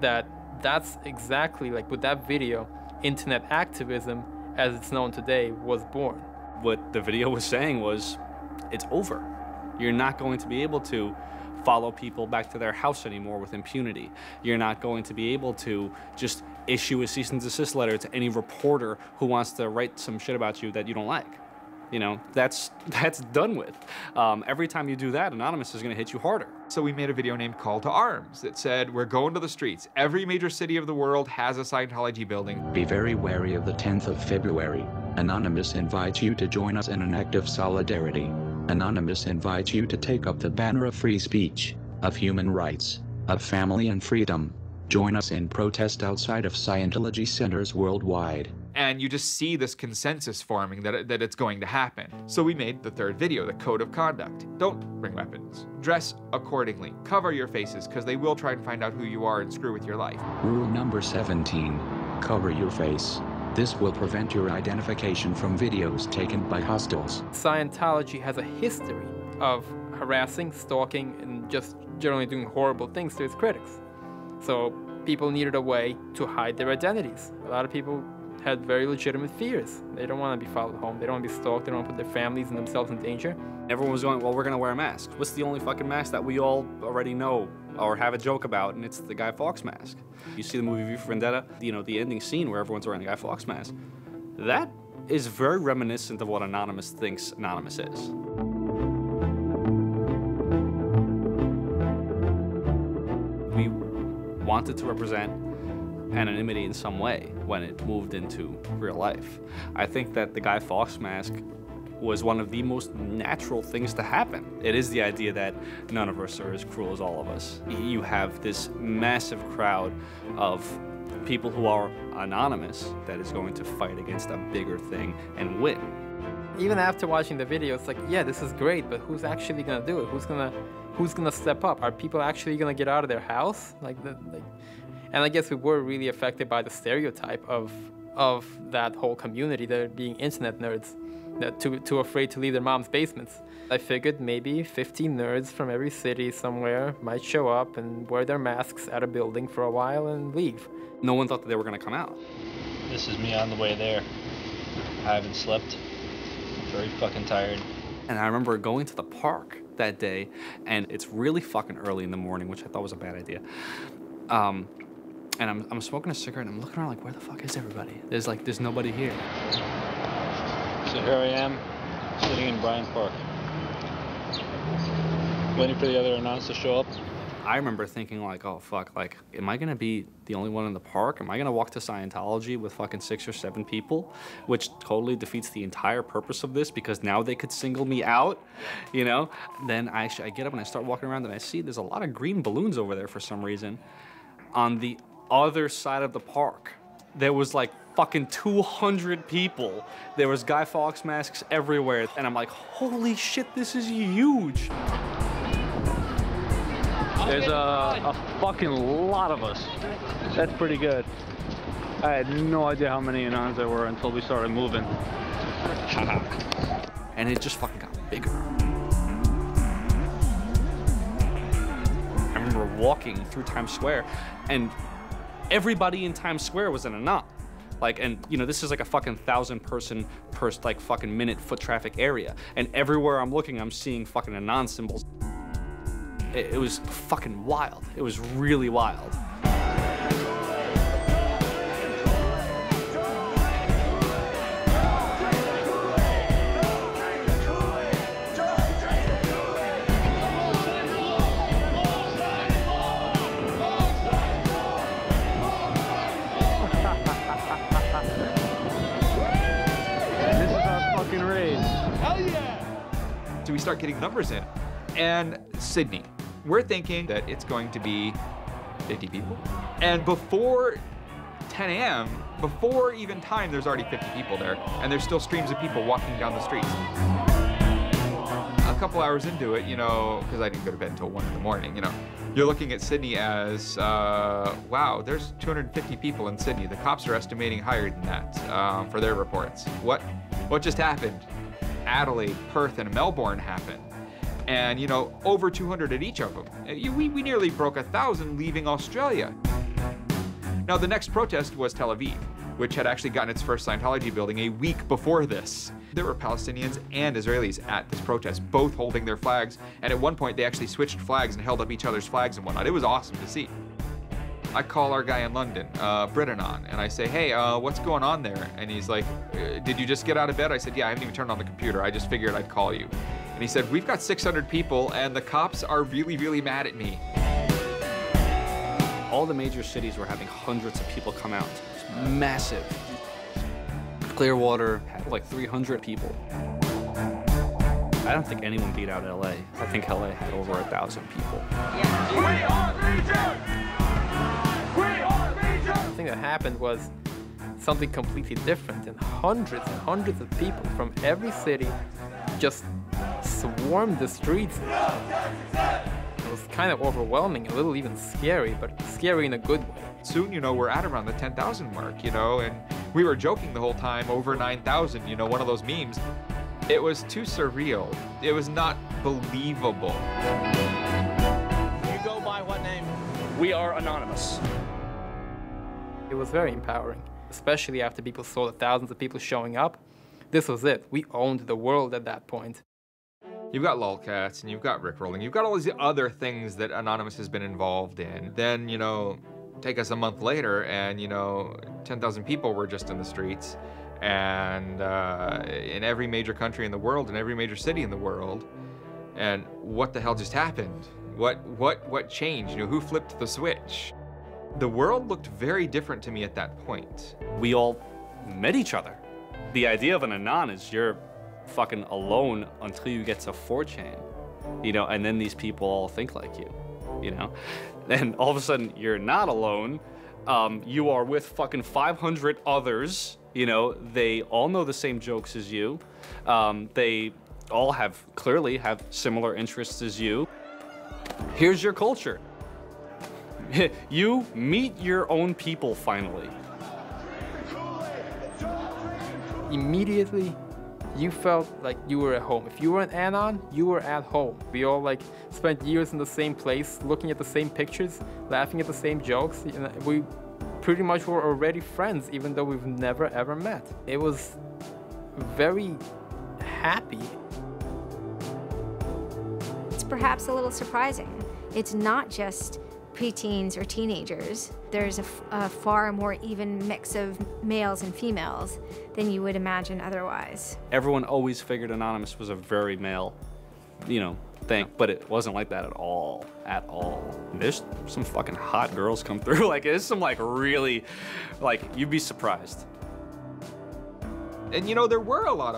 S6: That's exactly like with that video, internet activism as it's known today was born.
S1: What the video was saying was, it's over. You're not going to be able to follow people back to their house anymore with impunity. You're not going to be able to just issue a cease and desist letter to any reporter who wants to write some shit about you that you don't like. You know, that's done with. Every time you do that, Anonymous is going to hit you harder.
S16: So we made a video named Call to Arms that said, we're going to the streets. Every major city of the world has a Scientology building.
S5: Be very wary of the 10th of February. Anonymous invites you to join us in an act of solidarity. Anonymous invites you to take up the banner of free speech, of human rights, of family and freedom. Join us in protest outside of Scientology centers worldwide.
S16: And you just see this consensus forming that it's going to happen. So we made the third video, the Code of Conduct. Don't bring weapons. Dress accordingly. Cover your faces, because they will try and find out who you are and screw with your life.
S5: Rule number 17. Cover your face. This will prevent your identification from videos taken by hostiles.
S6: Scientology has a history of harassing, stalking, and just generally doing horrible things to its critics. So people needed a way to hide their identities. A lot of people had very legitimate fears. They don't want to be followed home. They don't want to be stalked. They don't want to put their families and themselves in danger.
S1: Everyone was going, well, we're going to wear masks. What's the only fucking mask that we all already know or have a joke about? And it's the Guy Fawkes mask. You see the movie V for Vendetta, you know, the ending scene where everyone's wearing the Guy Fawkes mask. That is very reminiscent of what Anonymous thinks Anonymous is. We wanted to represent anonymity in some way when it moved into real life. I think that the Guy Fawkes mask was one of the most natural things to happen. It is the idea that none of us are as cruel as all of us. You have this massive crowd of people who are anonymous that is going to fight against a bigger thing and win.
S6: Even after watching the video, it's like, yeah, this is great, but who's actually gonna do it? Who's gonna step up? Are people actually gonna get out of their house? And I guess we were really affected by the stereotype of of that whole community, they're being internet nerds, that too afraid to leave their mom's basements. I figured maybe 15 nerds from every city somewhere might show up and wear their masks at a building for a while and leave.
S1: No one thought that they were going to come out.
S4: This is me on the way there. I haven't slept. I'm very fucking tired.
S1: And I remember going to the park that day, and it's really fucking early in the morning, which I thought was a bad idea. And I'm smoking a cigarette, and I'm looking around like, where the fuck is everybody? There's nobody here.
S4: So here I am, sitting in Bryant Park, waiting for the other announcers to show up.
S1: I remember thinking like, oh fuck, like, am I gonna be the only one in the park? Am I gonna walk to Scientology with fucking 6 or 7 people? Which totally defeats the entire purpose of this, because now they could single me out, you know? Then I get up and I start walking around and I see there's a lot of green balloons over there for some reason. On the other side of the park, there was like fucking 200 people. There was Guy Fawkes masks everywhere. And I'm like, holy shit, this is huge.
S4: There's a fucking lot of us. That's pretty good. I had no idea how many Anons there were until we started moving.
S1: And it just fucking got bigger. I remember walking through Times Square, and everybody in Times Square was an Anon. Like, and you know, this is like a fucking 1,000-person per like fucking minute foot traffic area. And everywhere I'm looking, I'm seeing fucking Anon symbols. It was fucking wild. It was really wild.
S4: This is our fucking raid. Hell yeah!
S16: So we start getting numbers in. And Sydney, we're thinking that it's going to be 50 people. And before 10 a.m., before even time, there's already 50 people there. And there's still streams of people walking down the streets. A couple hours into it, you know, because I didn't go to bed until 1 in the morning, you know, you're looking at Sydney as, wow, there's 250 people in Sydney. The cops are estimating higher than that for their reports. What just happened? Adelaide, Perth, and Melbourne happened. And, you know, over 200 at each of them. We nearly broke 1,000 leaving Australia. Now, the next protest was Tel Aviv, which had actually gotten its first Scientology building a week before this. There were Palestinians and Israelis at this protest, both holding their flags. And at one point, they actually switched flags and held up each other's flags and whatnot. It was awesome to see. I call our guy in London, Britanon, and I say, hey, what's going on there? And he's like, did you just get out of bed? I said, yeah, I haven't even turned on the computer. I just figured I'd call you. And he said, we've got 600 people, and the cops are really, really mad at me.
S1: All the major cities were having hundreds of people come out. It was massive. Clearwater had like 300 people. I don't think anyone beat out LA. I think LA had over 1,000 people.
S10: We are Legion! We are Legion!
S6: The thing that happened was something completely different, and hundreds of people from every city just swarmed the streets. It was kind of overwhelming, a little even scary, but scary in a good way.
S16: Soon, you know, we're at around the 10,000 mark, you know, and we were joking the whole time, over 9,000, you know, one of those memes. It was too surreal. It was not believable.
S4: You go by what name?
S17: We are anonymous.
S6: It was very empowering, especially after people saw the thousands of people showing up. This was it. We owned the world at that point.
S16: You've got lolcats, and you've got rickrolling. You've got all these other things that Anonymous has been involved in. Then, you know, take us a month later, and, you know, 10,000 people were just in the streets. And in every major country in the world, in every major city in the world. And what the hell just happened? What changed? You know, who flipped the switch? The world looked very different to me at that point.
S1: We all met each other. The idea of an Anon is you're fucking alone until you get to 4chan, you know, and then these people all think like you, you know? Then all of a sudden you're not alone. You are with fucking 500 others, you know, they all know the same jokes as you. They all clearly have similar interests as you. Here's your culture. You meet your own people finally.
S6: immediately you felt like you were at home. If you were an Anon, you were at home. We all like spent years in the same place, looking at the same pictures, laughing at the same jokes. You know, we pretty much were already friends, even though we've never ever met. It was very happy.
S9: It's perhaps a little surprising. It's not just preteens or teenagers. There's a far more even mix of males and females than you would imagine otherwise.
S1: Everyone always figured Anonymous was a very male, thing, but it wasn't like that at all, There's some fucking hot girls come through. Like, there's some really, you'd be surprised.
S16: And there were a lot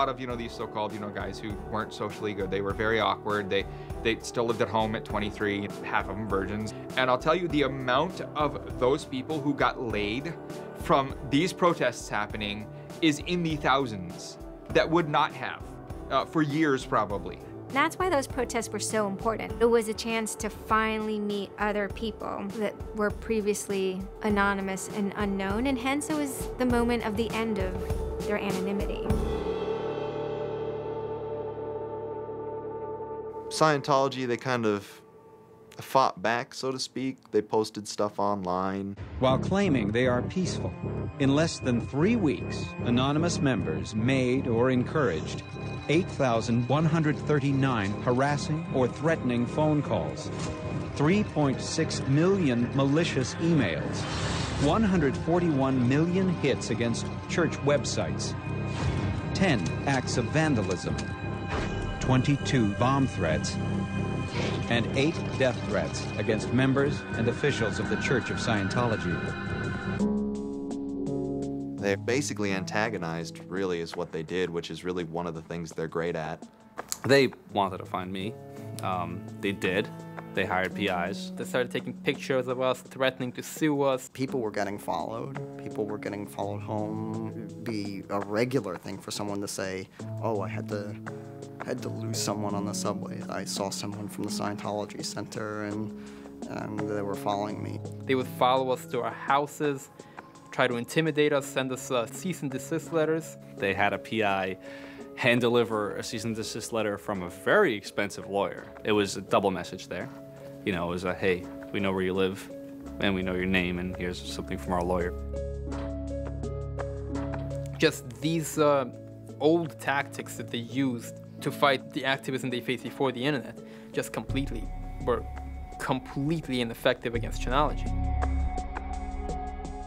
S16: of these so-called guys who weren't socially good. They were very awkward. They still lived at home at 23, half of them virgins. And I'll tell you, the amount of those people who got laid from these protests happening is in the thousands that would not have for years probably.
S9: That's why those protests were so important. It was a chance to finally meet other people that were previously anonymous and unknown, and hence it was the moment of the end of their anonymity.
S15: Scientology, they kind of fought back, so to speak. They posted stuff online.
S7: While claiming they are peaceful, in less than 3 weeks, anonymous members made or encouraged 8,139 harassing or threatening phone calls, 3.6 million malicious emails, 141 million hits against church websites, 10 acts of vandalism, 22 bomb threats, and 8 death threats against members and officials of the Church of Scientology.
S15: They basically antagonized, really, is what they did, which is really one of the things they're great at.
S1: They wanted to find me. They did. They hired PIs.
S6: They started taking pictures of us, threatening to sue us.
S14: People were getting followed. People were getting followed home. It'd be a regular thing for someone to say, oh, I had to lose someone on the subway. I saw someone from the Scientology Center, and they were following me.
S6: They would follow us to our houses, try to intimidate us, send us cease and desist letters.
S1: They had a PI hand deliver a cease and desist letter from a very expensive lawyer. It was a double message there. It was a, hey, we know where you live, and we know your name, and here's something from our lawyer.
S6: Just these old tactics that they used to fight the activism they faced before the internet just were completely ineffective against Chanology.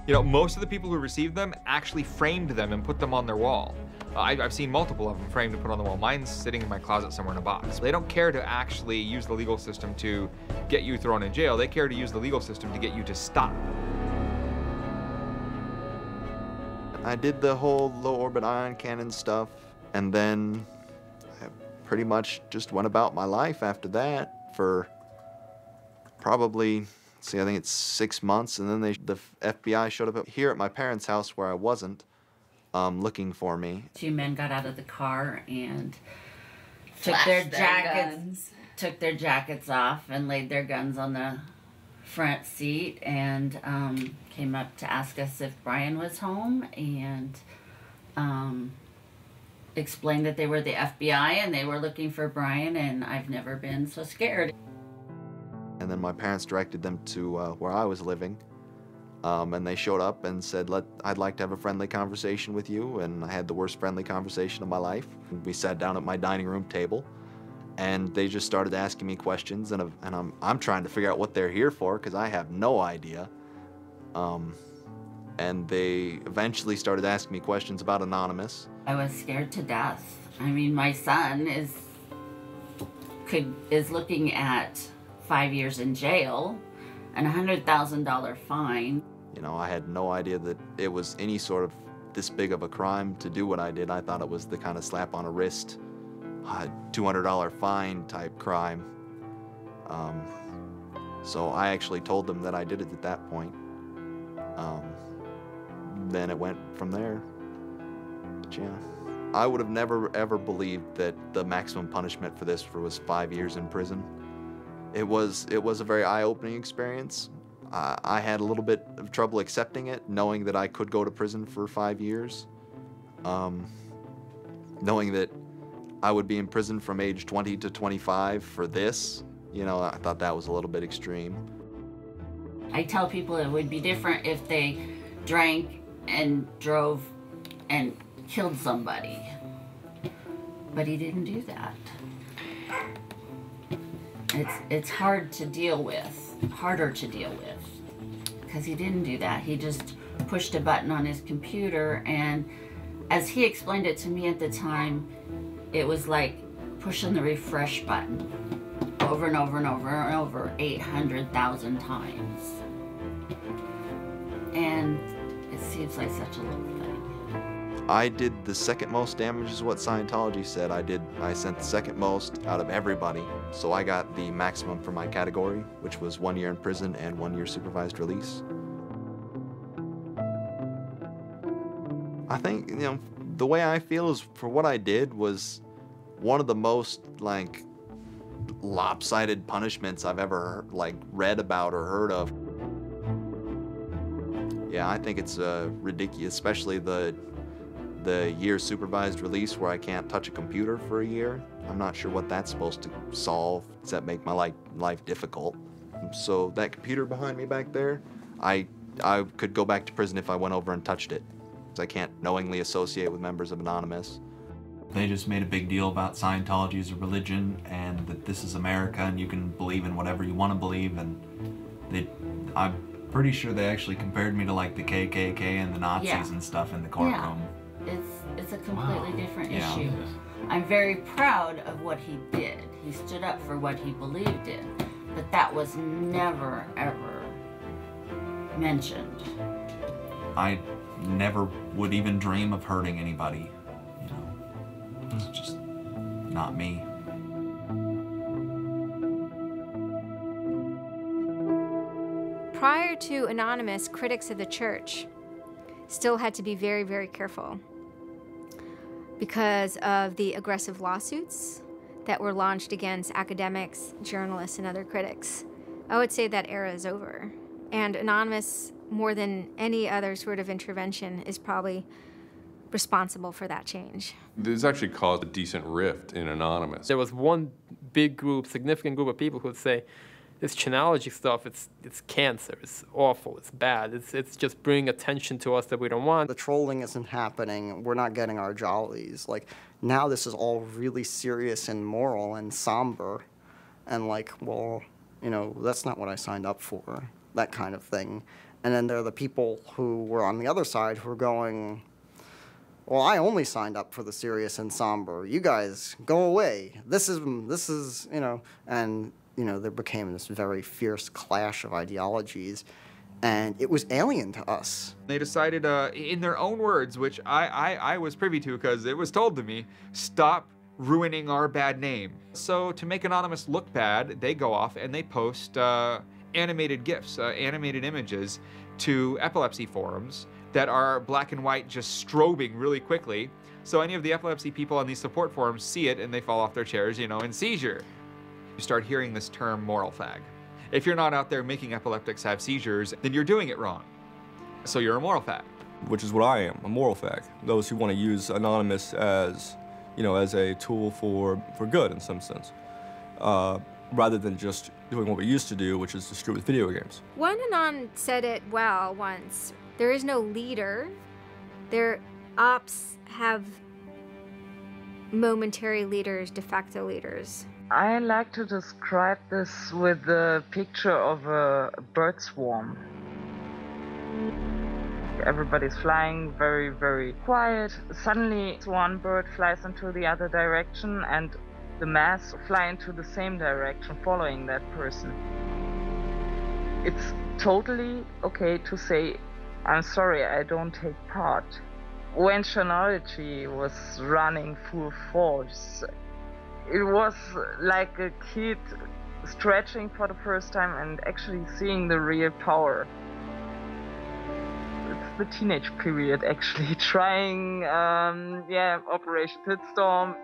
S16: Most of the people who received them actually framed them and put them on their wall. I've seen multiple of them framed and put on the wall. Mine's sitting in my closet somewhere in a box. They don't care to actually use the legal system to get you thrown in jail. They care to use the legal system to get you to stop.
S15: I did the whole low orbit ion cannon stuff, and then I pretty much just went about my life after that for probably, I think it's 6 months, and then the FBI showed up here at my parents' house where I wasn't, looking for me.
S18: 2 men got out of the car and took their jackets off and laid their guns on the front seat and came up to ask us if Brian was home, and explained that they were the FBI and they were looking for Brian, and I've never been so scared.
S15: And then my parents directed them to where I was living, and they showed up and said, I'd like to have a friendly conversation with you, and I had the worst friendly conversation of my life. We sat down at my dining room table, and they just started asking me questions, and I'm trying to figure out what they're here for, because I have no idea. And they eventually started asking me questions about Anonymous.
S18: I was scared to death. I mean, my son is looking at 5 years in jail and a $100,000 fine.
S15: I had no idea that it was any sort of this big of a crime to do what I did. I thought it was the kind of slap on a wrist, $200 fine type crime. So I actually told them that I did it at that point. Then it went from there. But yeah. I would have never ever believed that the maximum punishment for this was 5 years in prison. It was a very eye-opening experience. I had a little bit of trouble accepting it, knowing that I could go to prison for 5 years. Knowing that I would be in prison from age 20 to 25 for this, you know, I thought that was a little bit extreme.
S18: I tell people it would be different if they drank and drove and killed somebody. But he didn't do that. It's hard to deal with, harder to deal with, because he didn't do that. He just pushed a button on his computer, and as he explained it to me at the time, it was like pushing the refresh button over and over and over and over 800,000 times. And it seems like such a little thing.
S15: I did the second most damage is what Scientology said. I sent the second most out of everybody. So I got the maximum for my category, which was 1 year in prison and 1 year supervised release. I think, you know, the way I feel is for what I did was one of the most, like, lopsided punishments I've ever, like, read about or heard of. Yeah, I think it's ridiculous, especially the year supervised release where I can't touch a computer for a year. I'm not sure what that's supposed to solve, except make my life difficult. So that computer behind me back there, I could go back to prison if I went over and touched it. I can't knowingly associate with members of Anonymous.
S12: They just made a big deal about Scientology as a religion and that this is America and you can believe in whatever you want to believe, and I'm pretty sure they actually compared me to like the KKK and the Nazis and stuff in the courtroom.
S18: Yeah, it's a completely different issue. I'm very proud of what he did. He stood up for what he believed in, but that was never, ever mentioned.
S12: I never would even dream of hurting anybody. You know, it's just not me.
S9: Prior to Anonymous, critics of the church still had to be very, very careful because of the aggressive lawsuits that were launched against academics, journalists, and other critics. I would say that era is over. And Anonymous, more than any other sort of intervention, is probably responsible for that change.
S22: This actually caused a decent rift in Anonymous.
S6: There was one big group, significant group of people who would say, this Chanology stuff, it's cancer, it's awful, it's bad, it's just bringing attention to us that we don't want.
S14: The trolling isn't happening, we're not getting our jollies. Like, now this is all really serious and moral and somber, and like, well, you know, that's not what I signed up for, that kind of thing. And then there are the people who were on the other side who are going, well, I only signed up for the serious and somber. You guys, go away. This is, you know, and, you know, there became this very fierce clash of ideologies, and it was alien to us.
S16: They decided, in their own words, which I was privy to because it was told to me, stop ruining our bad name. So to make Anonymous look bad, they go off and they post animated GIFs, animated images to epilepsy forums that are black and white, just strobing really quickly. So any of the epilepsy people on these support forums see it and they fall off their chairs, you know, in seizure. You start hearing this term moral fag. If you're not out there making epileptics have seizures, then you're doing it wrong. So you're a moral fag.
S8: Which is what I am, a moral fag. Those who want to use Anonymous as, you know, as a tool for good in some sense, rather than just doing what we used to do, which is to screw with video games.
S9: One Anon said it well once. There is no leader. Their ops have momentary leaders, de facto leaders.
S19: I like to describe this with the picture of a bird swarm. Everybody's flying very, very quiet. Suddenly one bird flies into the other direction and the mass fly into the same direction following that person. It's totally okay to say, I'm sorry, I don't take part. When Chanology was running full force, it was like a kid stretching for the first time and actually seeing the real power. It's the teenage period, actually, trying, Operation Pitstorm.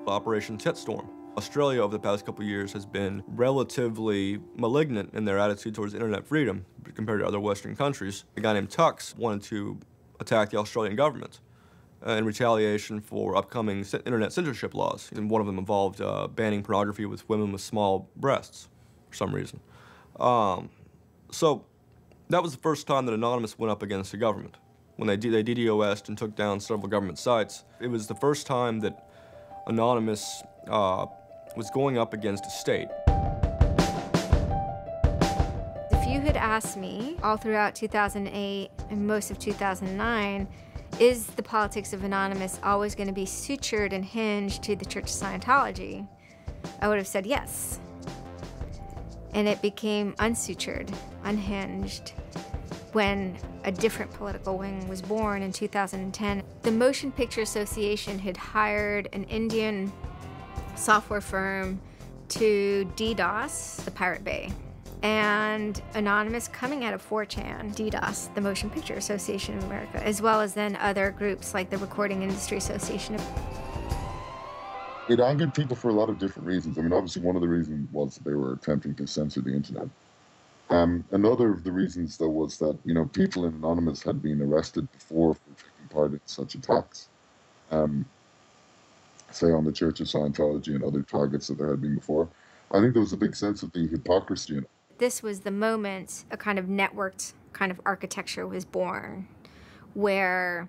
S8: Operation Titstorm. Australia over the past couple of years has been relatively malignant in their attitude towards internet freedom compared to other Western countries. A guy named Tux wanted to attack the Australian government in retaliation for upcoming internet censorship laws. And one of them involved banning pornography with women with small breasts for some reason. So that was the first time that Anonymous went up against the government. When they DDoS'd and took down several government sites, it was the first time that Anonymous was going up against a state.
S9: If you had asked me all throughout 2008 and most of 2009, is the politics of Anonymous always going to be sutured and hinged to the Church of Scientology? I would have said yes. And it became unsutured, unhinged, when a different political wing was born in 2010. The Motion Picture Association had hired an Indian software firm to DDoS the Pirate Bay. And Anonymous, coming out of 4chan, DDoS, the Motion Picture Association of America, as well as then other groups like the Recording Industry Association.
S11: It angered people for a lot of different reasons. I mean, obviously one of the reasons was that they were attempting to censor the internet. Another of the reasons, though, was that, you know, people in Anonymous had been arrested before for taking part in such attacks. Say on the Church of Scientology and other targets that there had been before. I think there was a big sense of the hypocrisy in it.
S9: This was the moment a kind of networked kind of architecture was born, where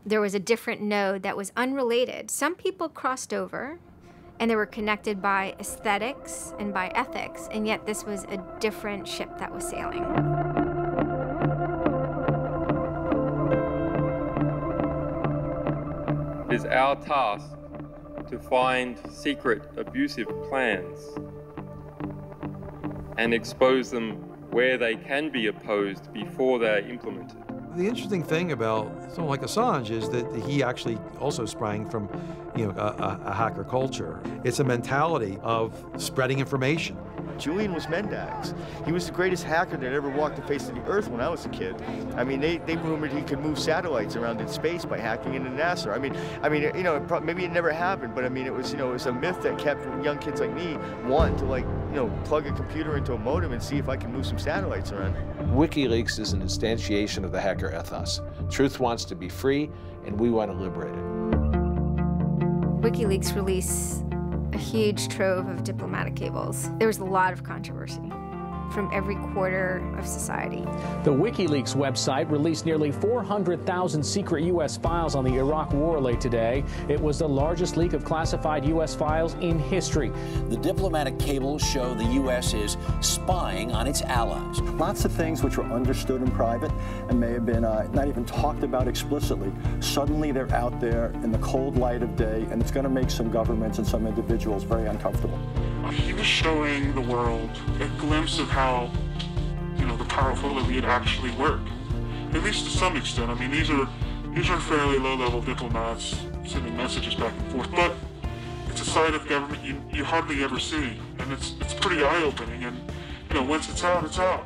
S9: there was a different node that was unrelated. Some people crossed over, and they were connected by aesthetics and by ethics, and yet this was a different ship that was sailing.
S20: It is our task to find secret abusive plans and expose them where they can be opposed before they're implemented.
S21: The interesting thing about someone like Assange is that he actually also sprang from, you know, a hacker culture. It's a mentality of spreading information.
S24: Julian was Mendax. He was the greatest hacker that ever walked the face of the earth when I was a kid. I mean, they rumored he could move satellites around in space by hacking into NASA. I mean, you know, maybe it never happened, but I mean, it was, you know, it was a myth that kept young kids like me wanting to, like, you know, plug a computer into a modem and see if I can move some satellites around.
S25: WikiLeaks is an instantiation of the hacker ethos. Truth wants to be free, and we want to liberate it.
S9: WikiLeaks released a huge trove of diplomatic cables. There was a lot of controversy from every quarter of society.
S26: The WikiLeaks website released nearly 400,000 secret U.S. files on the Iraq war late today. It was the largest leak of classified U.S. files in history.
S27: The diplomatic cables show the U.S. is spying on its allies.
S28: Lots of things which were understood in private and may have been not even talked about explicitly. Suddenly they're out there in the cold light of day, and it's going to make some governments and some individuals very uncomfortable.
S29: He was showing the world a glimpse of how, you know, the powerful elite actually work, at least to some extent. I mean, these are fairly low-level diplomats sending messages back and forth, but it's a side of government you hardly ever see, and it's pretty eye-opening. And you know, once it's out, it's out.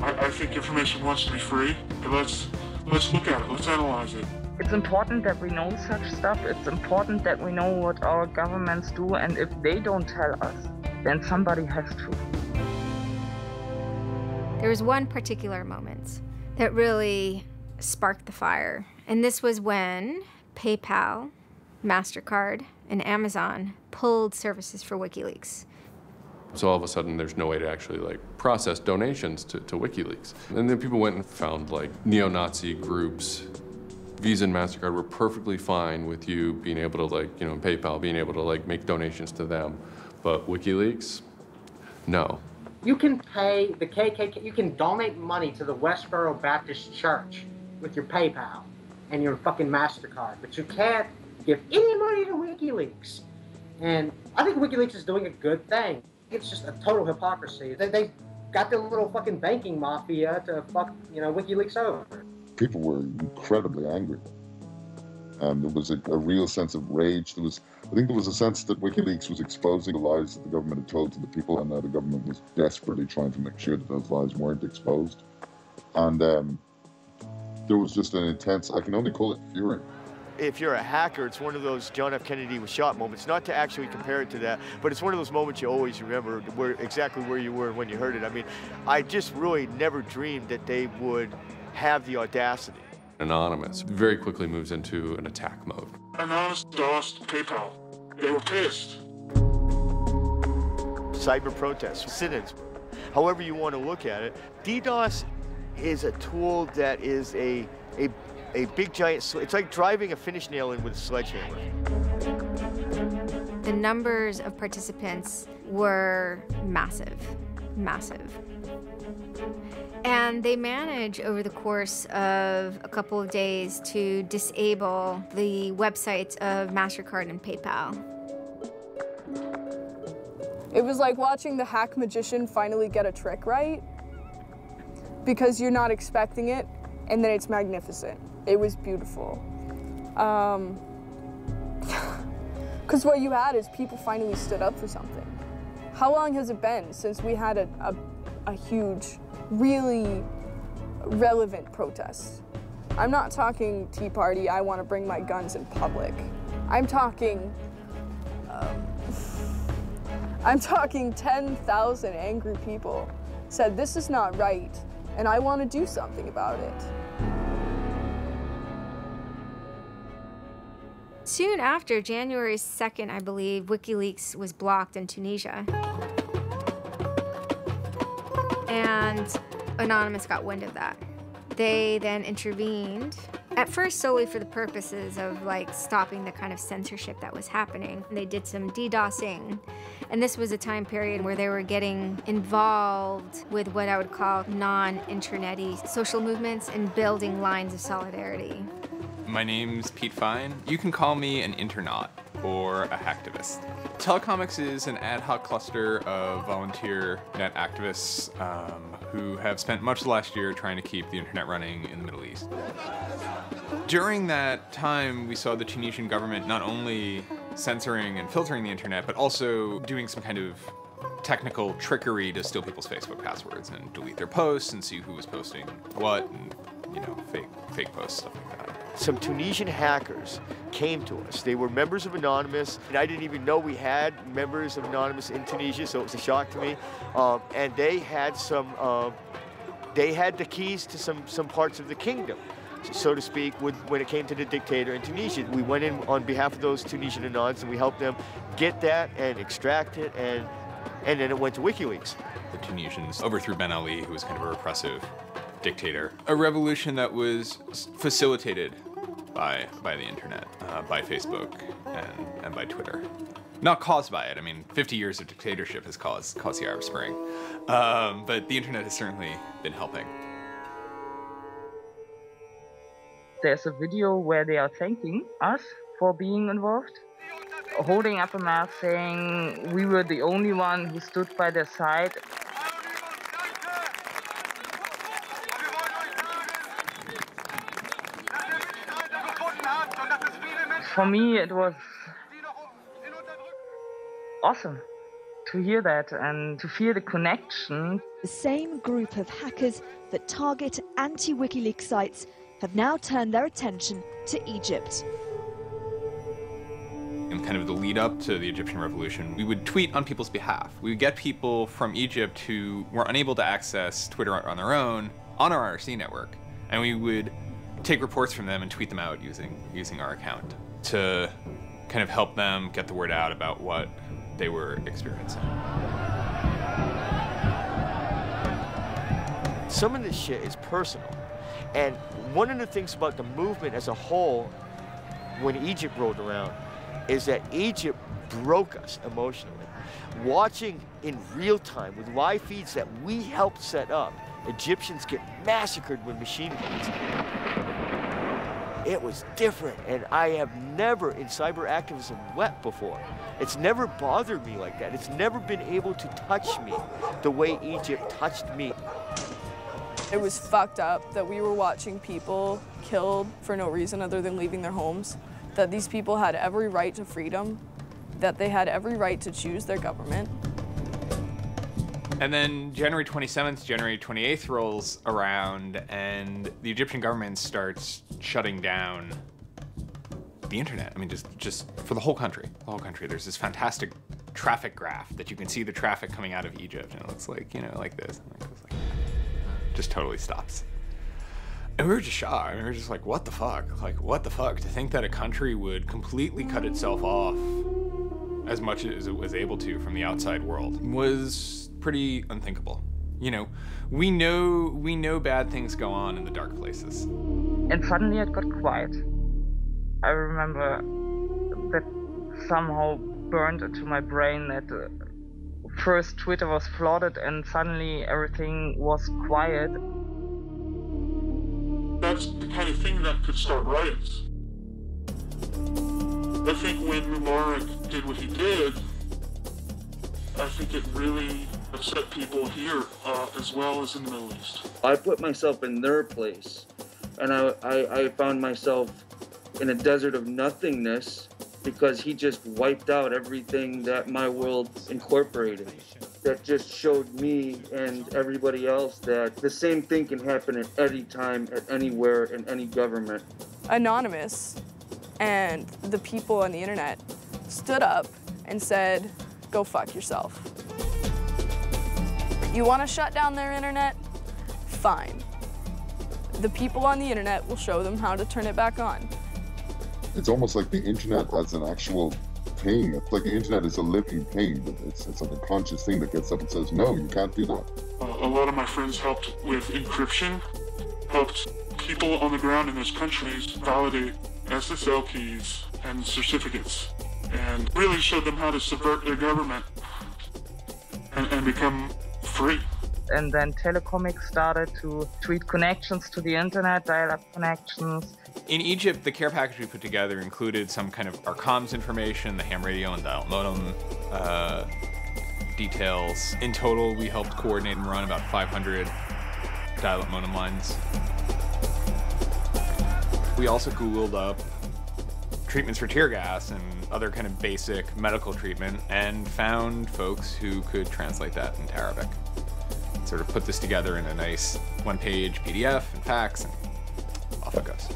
S29: I think information wants to be free, but let's look at it. Let's analyze it.
S19: It's important that we know such stuff. It's important that we know what our governments do, and if they don't tell us, then somebody has to.
S9: There was one particular moment that really sparked the fire, and this was when PayPal, MasterCard, and Amazon pulled services for WikiLeaks.
S22: So all of a sudden, there's no way to actually like process donations to WikiLeaks. And then people went and found like neo-Nazi groups. Visa and MasterCard were perfectly fine with you being able to, like, you know, PayPal being able to like make donations to them, but WikiLeaks, no.
S3: You can pay the KKK, you can donate money to the Westboro Baptist Church with your PayPal and your fucking MasterCard, but you can't give any money to WikiLeaks. And I think WikiLeaks is doing a good thing. It's just a total hypocrisy. They got their little fucking banking mafia to fuck, you know, WikiLeaks over.
S11: People were incredibly angry. There was a real sense of rage. I think there was a sense that WikiLeaks was exposing the lies that the government had told to the people, and that the government was desperately trying to make sure that those lies weren't exposed. And there was just an intense, I can only call it fury.
S24: If you're a hacker, it's one of those John F. Kennedy was shot moments, not to actually compare it to that, but it's one of those moments you always remember exactly where you were when you heard it. I mean, I just really never dreamed that they would have the audacity
S22: Anonymous very quickly moves into an attack mode.
S29: Anonymous DOSed PayPal. They were pissed.
S24: Cyber protests, sit-ins, however you want to look at it. DDoS is a tool that is a big giant, it's like driving a finish nail in with a sledgehammer.
S9: The numbers of participants were massive, massive. And they managed over the course of a couple of days to disable the websites of MasterCard and PayPal.
S1: It was like watching the hack magician finally get a trick right, because you're not expecting it, and then it's magnificent. It was beautiful. Because what you had is people finally stood up for something. How long has it been since we had a huge, really relevant protest? I'm not talking Tea Party, I want to bring my guns in public. I'm talking 10,000 angry people said this is not right, and I want to do something about it.
S9: Soon after, January 2nd, I believe, WikiLeaks was blocked in Tunisia. And Anonymous got wind of that. They then intervened, at first solely for the purposes of like stopping the kind of censorship that was happening. They did some DDoSing, and this was a time period where they were getting involved with what I would call non-internet-y social movements and building lines of solidarity.
S2: My name's Pete Fine. You can call me an internaut or a hacktivist. Telecomics is an ad hoc cluster of volunteer net activists who have spent much of the last year trying to keep the internet running in the Middle East. During that time, we saw the Tunisian government not only censoring and filtering the internet, but also doing some kind of technical trickery to steal people's Facebook passwords and delete their posts and see who was posting what and, you know, fake posts, stuff like that.
S24: Some Tunisian hackers came to us. They were members of Anonymous, and I didn't even know we had members of Anonymous in Tunisia, so it was a shock to me. And they had they had the keys to some parts of the kingdom, so to speak, when it came to the dictator in Tunisia. We went in on behalf of those Tunisian Anons, and we helped them get that and extract it, and then it went to WikiLeaks.
S2: The Tunisians overthrew Ben Ali, who was kind of a repressive dictator. A revolution that was facilitated by the internet, by Facebook and by Twitter. Not caused by it. I mean, 50 years of dictatorship has caused the Arab Spring. But the internet has certainly been helping.
S19: There's a video where they are thanking us for being involved, holding up a map saying we were the only one who stood by their side. For me, it was awesome to hear that and to feel the connection.
S4: The same group of hackers that target anti-WikiLeaks sites have now turned their attention to Egypt.
S2: In kind of the lead up to the Egyptian revolution, we would tweet on people's behalf. We would get people from Egypt who were unable to access Twitter on their own on our IRC network, and we would take reports from them and tweet them out using our account to kind of help them get the word out about what they were experiencing.
S24: Some of this shit is personal. And one of the things about the movement as a whole, when Egypt rolled around, is that Egypt broke us emotionally. Watching in real time with live feeds that we helped set up, Egyptians get massacred with machine guns. It was different, and I have never in cyber activism wept before. It's never bothered me like that. It's never been able to touch me the way Egypt touched me.
S1: It was fucked up that we were watching people killed for no reason other than leaving their homes, that these people had every right to freedom, that they had every right to choose their government.
S2: And then January 27th, January 28th rolls around, and the Egyptian government starts shutting down the internet. I mean, just for the whole country. The whole country. There's this fantastic traffic graph that you can see the traffic coming out of Egypt, and it looks like, you know, like this. And it goes like that. Just totally stops. And we were just shocked. I mean, we were just like, what the fuck? Like, what the fuck? To think that a country would completely cut itself off as much as it was able to from the outside world was pretty unthinkable. You know, we know bad things go on in the dark places.
S19: And suddenly it got quiet. I remember that somehow burned into my brain that first Twitter was flooded and suddenly everything was quiet.
S29: That's the kind of thing that could start riots. I think when Mubarak did what he did, I think it really upset people here as well as in the Middle East.
S5: I put myself in their place, and I found myself in a desert of nothingness because he just wiped out everything that my world incorporated. That just showed me and everybody else that the same thing can happen at any time, at anywhere, in any government.
S1: Anonymous and the people on the internet stood up and said, go fuck yourself. You want to shut down their internet? Fine. The people on the internet will show them how to turn it back on.
S11: It's almost like the internet as an actual thing. It's like the internet is a living thing. It's like a conscious thing that gets up and says, no, you can't do that.
S29: A lot of my friends helped with encryption, helped people on the ground in those countries validate SSL keys and certificates, and really showed them how to subvert their government and become free.
S19: And then telecomics started to tweet connections to the internet, dial-up connections.
S2: In Egypt, the care package we put together included some kind of our comms information, the ham radio and dial modem details. In total, we helped coordinate and run about 500 dial-up modem lines. We also Googled up treatments for tear gas and other kind of basic medical treatment and found folks who could translate that into Arabic. Sort of put this together in a nice one-page PDF and fax, and off it goes.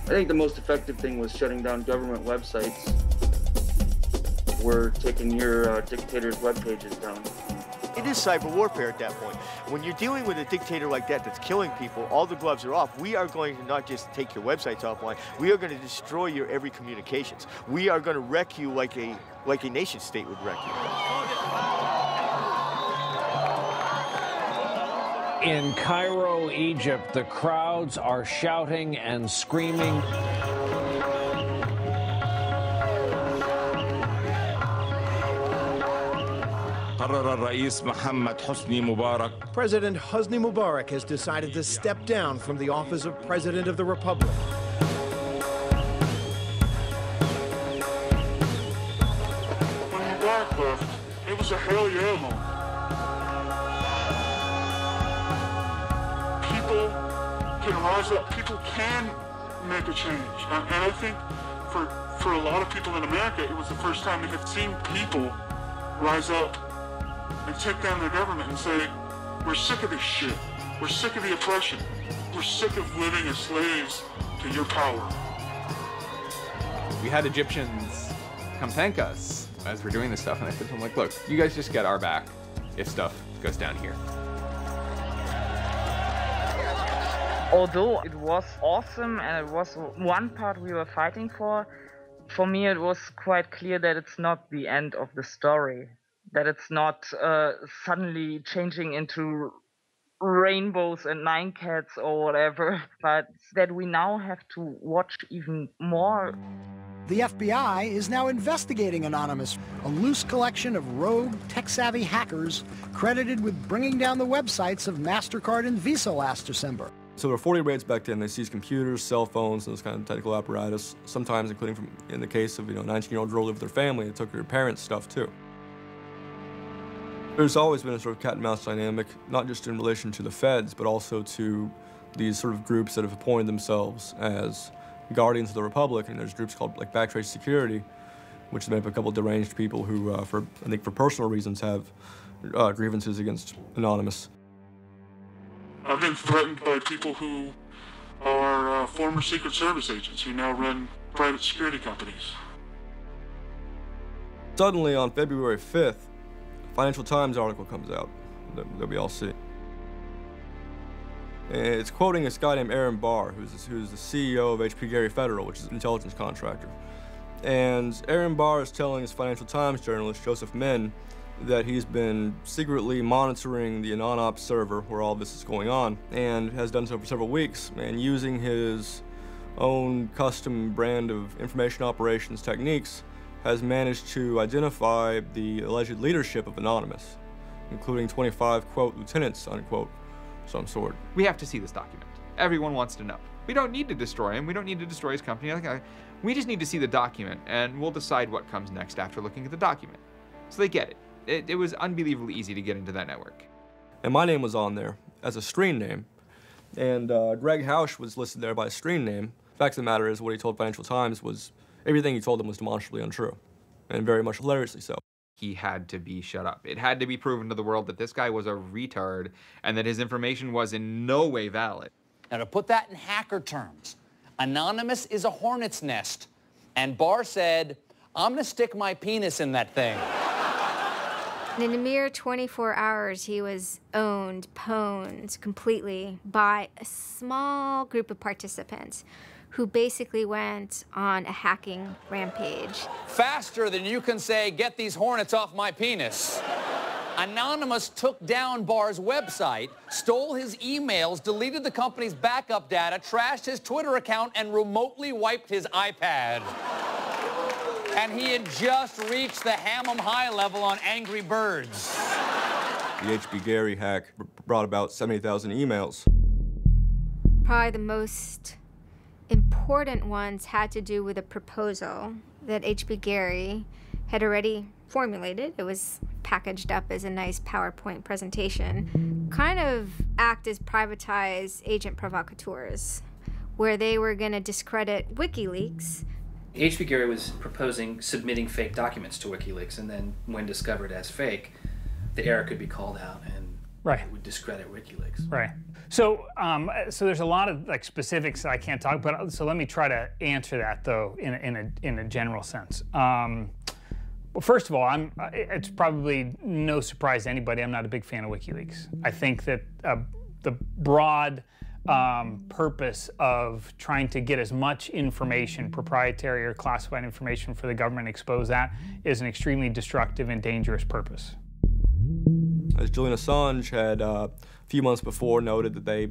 S5: I think the most effective thing was shutting down government websites. We're taking your dictator's web pages down.
S24: It is cyber warfare at that point. When you're dealing with a dictator like that that's killing people, all the gloves are off. We are going to not just take your websites offline, we are going to destroy your every communications. We are going to wreck you like a nation state would wreck you.
S26: In Cairo, Egypt, the crowds are shouting and screaming.
S7: President Hosni Mubarak has decided to step down from the office of President of the Republic.
S29: When Mubarak left, it was a hell yeah moment. People can rise up, people can make a change. And I think for a lot of people in America, it was the first time they had seen people rise up and take down their government and say, we're sick of this shit. We're sick of the oppression. We're sick of living as slaves to your power.
S2: We had Egyptians come thank us as we're doing this stuff, and I said to them, like, look, you guys just get our back if stuff goes down here.
S19: Although it was awesome and it was one part we were fighting for me it was quite clear that it's not the end of the story. That it's not suddenly changing into rainbows and 9 cats or whatever, but that we now have to watch even more.
S7: The FBI is now investigating Anonymous, a loose collection of rogue, tech-savvy hackers credited with bringing down the websites of MasterCard and Visa last December.
S8: So there were 40 raids back then. They seized computers, cell phones, and those kind of technical apparatus, sometimes including in the case of, a 19-year-old girl lived with her family, they took her parents' stuff too. There's always been a sort of cat and mouse dynamic, not just in relation to the feds, but also to these sort of groups that have appointed themselves as guardians of the Republic. And there's groups called like Backtrace Security, which is made up of a couple of deranged people who, I think for personal reasons, have grievances against Anonymous.
S29: I've been threatened by people who are former Secret Service agents who now run private security companies.
S8: Suddenly, on February 5th, Financial Times article comes out that we all see. And it's quoting this guy named Aaron Barr, who's the CEO of HP Gary Federal, which is an intelligence contractor. And Aaron Barr is telling his Financial Times journalist, Joseph Min, that he's been secretly monitoring the AnonOps server where all this is going on, and has done so for several weeks, and using his own custom brand of information operations techniques, has managed to identify the alleged leadership of Anonymous, including 25, quote, lieutenants, unquote, some sort.
S16: We have to see this document. Everyone wants to know. We don't need to destroy him. We don't need to destroy his company. We just need to see the document, and we'll decide what comes next after looking at the document. So they get it. It was unbelievably easy to get into that network.
S8: And my name was on there as a screen name, and Greg Hausch was listed there by a screen name. The fact of the matter is, what he told Financial Times was everything he told them was demonstrably untrue, and very much hilariously so.
S16: He had to be shut up. It had to be proven to the world that this guy was a retard and that his information was in no way valid.
S6: Now, to put that in hacker terms, Anonymous is a hornet's nest, and Barr said, I'm gonna stick my penis in that thing.
S9: In a mere 24 hours, he was owned, pwned completely by a small group of participants who basically went on a hacking rampage.
S6: Faster than you can say, get these hornets off my penis. Anonymous took down Barr's website, stole his emails, deleted the company's backup data, trashed his Twitter account, and remotely wiped his iPad. And he had just reached the Hammam High level on Angry Birds.
S8: The HB Gary hack brought about 70,000 emails.
S9: Probably the most important ones had to do with a proposal that HB Gary had already formulated. It was packaged up as a nice PowerPoint presentation, kind of act as privatized agent provocateurs, where they were going to discredit WikiLeaks.
S10: HB Gary was proposing submitting fake documents to WikiLeaks, and then when discovered as fake, the error could be called out and it would discredit WikiLeaks.
S12: Right. So, so there's a lot of specifics that I can't talk about. So let me try to answer that though in a general sense. Well, first of all, it's probably no surprise to anybody, I'm not a big fan of WikiLeaks. I think that the broad purpose of trying to get as much information, proprietary or classified information for the government, expose that, is an extremely destructive and dangerous purpose.
S8: As Julian Assange had a few months before noted that they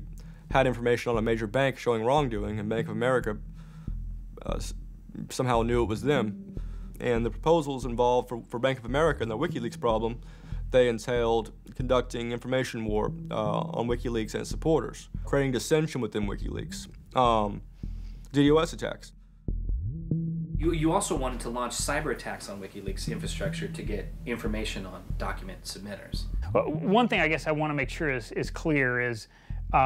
S8: had information on a major bank showing wrongdoing, and Bank of America somehow knew it was them. And the proposals involved for Bank of America and the WikiLeaks problem, they entailed conducting information war on WikiLeaks and its supporters, creating dissension within WikiLeaks, DDoS attacks.
S10: You also wanted to launch cyber attacks on WikiLeaks infrastructure to get information on document submitters.
S12: Well, one thing I guess I want to make sure is clear is, you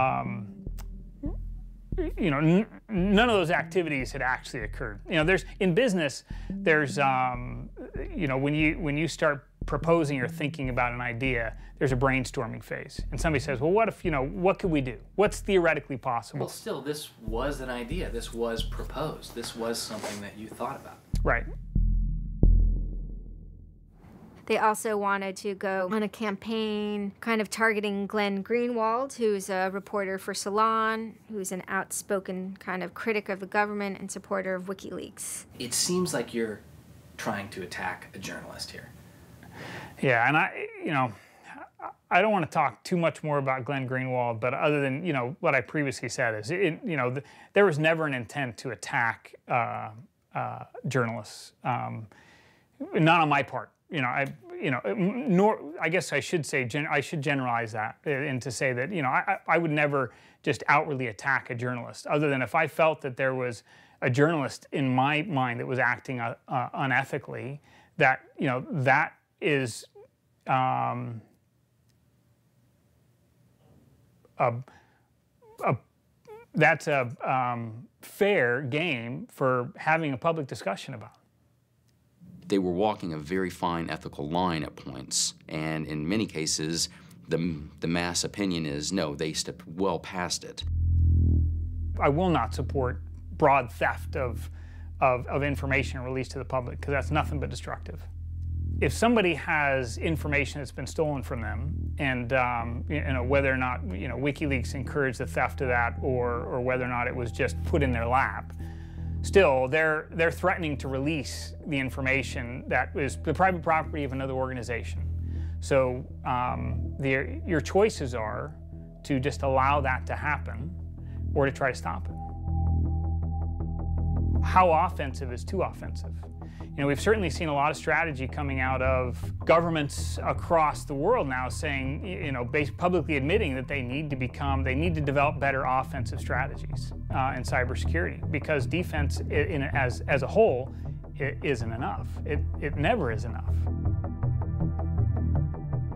S12: know, none of those activities had actually occurred. You know, in business, there's, you know, when you start proposing or thinking about an idea, there's a brainstorming phase. And somebody says, well, what if, you know, what could we do? What's theoretically possible?
S10: Well, still, this was an idea. This was proposed. This was something that you thought about.
S12: Right.
S9: They also wanted to go on a campaign kind of targeting Glenn Greenwald, who's a reporter for Salon, who's an outspoken kind of critic of the government and supporter of WikiLeaks.
S10: It seems like you're trying to attack a journalist here.
S12: Yeah, and I don't want to talk too much more about Glenn Greenwald, but other than, you know, what I previously said is, you know, there was never an intent to attack journalists, not on my part. You know, nor I guess I should say I should generalize that and to say that, you know, I would never just outwardly attack a journalist, other than if I felt that there was a journalist in my mind that was acting unethically. That, you know, that is that's a fair game for having a public discussion about.
S13: They were walking a very fine ethical line at points, and in many cases, the mass opinion is, no, they stepped well past it.
S12: I will not support broad theft of information released to the public, because that's nothing but destructive. if somebody has information that's been stolen from them, and whether or not WikiLeaks encouraged the theft of that, or whether or not it was just put in their lap, still they're threatening to release the information that is the private property of another organization. So your choices are to just allow that to happen, or to try to stop it. How offensive is too offensive? We've certainly seen a lot of strategy coming out of governments across the world now saying, publicly admitting that they need to develop better offensive strategies in cybersecurity, because defense as a whole, it isn't enough. It never is enough.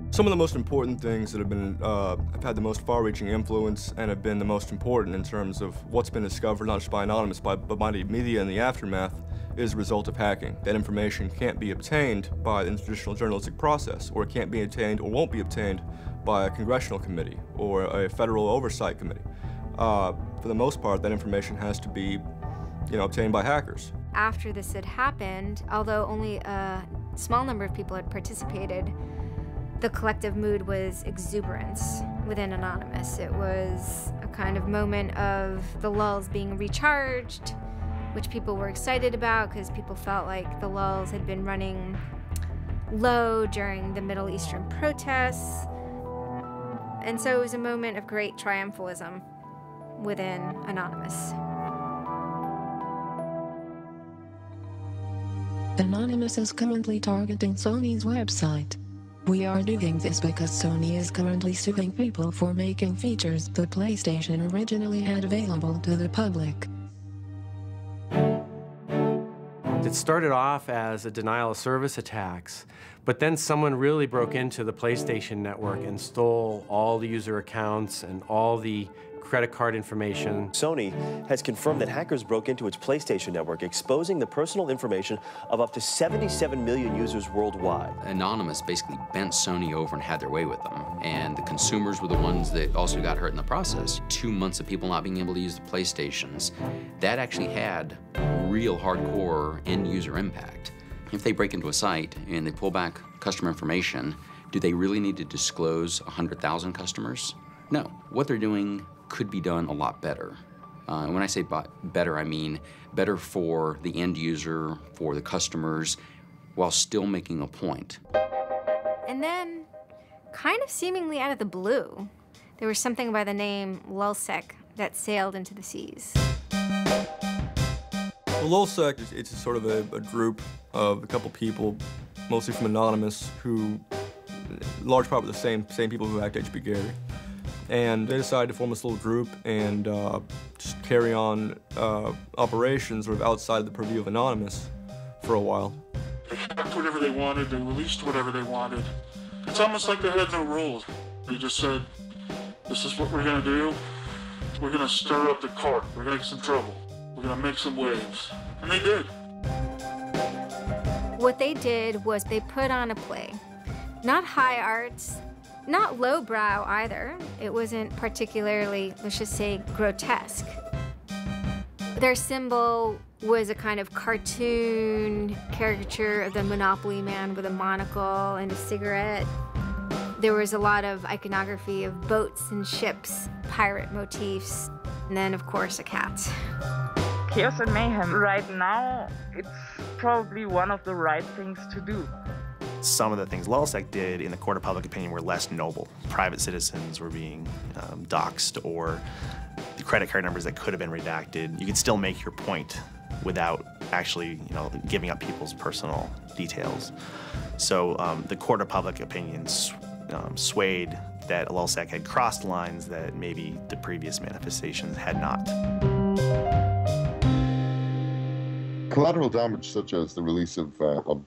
S8: Some of the most important things that have had the most far-reaching influence and have been the most important in terms of what's been discovered, not just by Anonymous, but by the media in the aftermath, is the result of hacking. That information can't be obtained by the traditional journalistic process, or it can't be obtained or won't be obtained by a congressional committee or a federal oversight committee. For the most part, that information has to be, obtained by hackers.
S9: After this had happened, although only a small number of people had participated, the collective mood was exuberance within Anonymous. It was a kind of moment of the lulls being recharged, which people were excited about because people felt like the lulls had been running low during the Middle Eastern protests. And so it was a moment of great triumphalism within Anonymous.
S14: Anonymous is currently targeting Sony's website. We are doing this because Sony is currently suing people for making features the PlayStation originally had available to the public.
S15: It started off as a denial of service attacks, but then someone really broke into the PlayStation network and stole all the user accounts and all the credit card information.
S17: Sony has confirmed that hackers broke into its PlayStation network, exposing the personal information of up to 77 million users worldwide.
S13: Anonymous basically bent Sony over and had their way with them, and the consumers were the ones that also got hurt in the process. 2 months of people not being able to use the PlayStations, that actually had real hardcore end-user impact. If they break into a site and they pull back customer information, do they really need to disclose 100,000 customers? No. What they're doing could be done a lot better. And when I say better, I mean better for the end user, for the customers, while still making a point.
S9: And then, kind of seemingly out of the blue, there was something by the name LulzSec that sailed into the seas.
S8: Well, LulzSec, it's sort of a group of a couple people, mostly from Anonymous, who, large part, were the same people who hacked HB Gary. And they decided to form this little group and just carry on operations sort of outside the purview of Anonymous for a while.
S29: They hacked whatever they wanted, they released whatever they wanted. It's almost like they had no rules. They just said, this is what we're gonna do. We're gonna stir up the cart, we're gonna make some trouble, we're gonna make some waves. And they did.
S9: What they did was they put on a play. Not high arts, not lowbrow either. It wasn't particularly, let's just say, grotesque. Their symbol was a kind of cartoon caricature of the Monopoly man with a monocle and a cigarette. There was a lot of iconography of boats and ships, pirate motifs, and then, of course, a cat.
S19: Chaos and mayhem. Right now, it's probably one of the right things to do.
S18: Some of the things LulzSec did in the court of public opinion were less noble. Private citizens were being doxxed, or the credit card numbers that could have been redacted. You could still make your point without actually, giving up people's personal details. So the court of public opinion swayed that LulzSec had crossed lines that maybe the previous manifestations had not.
S11: Collateral damage such as the release of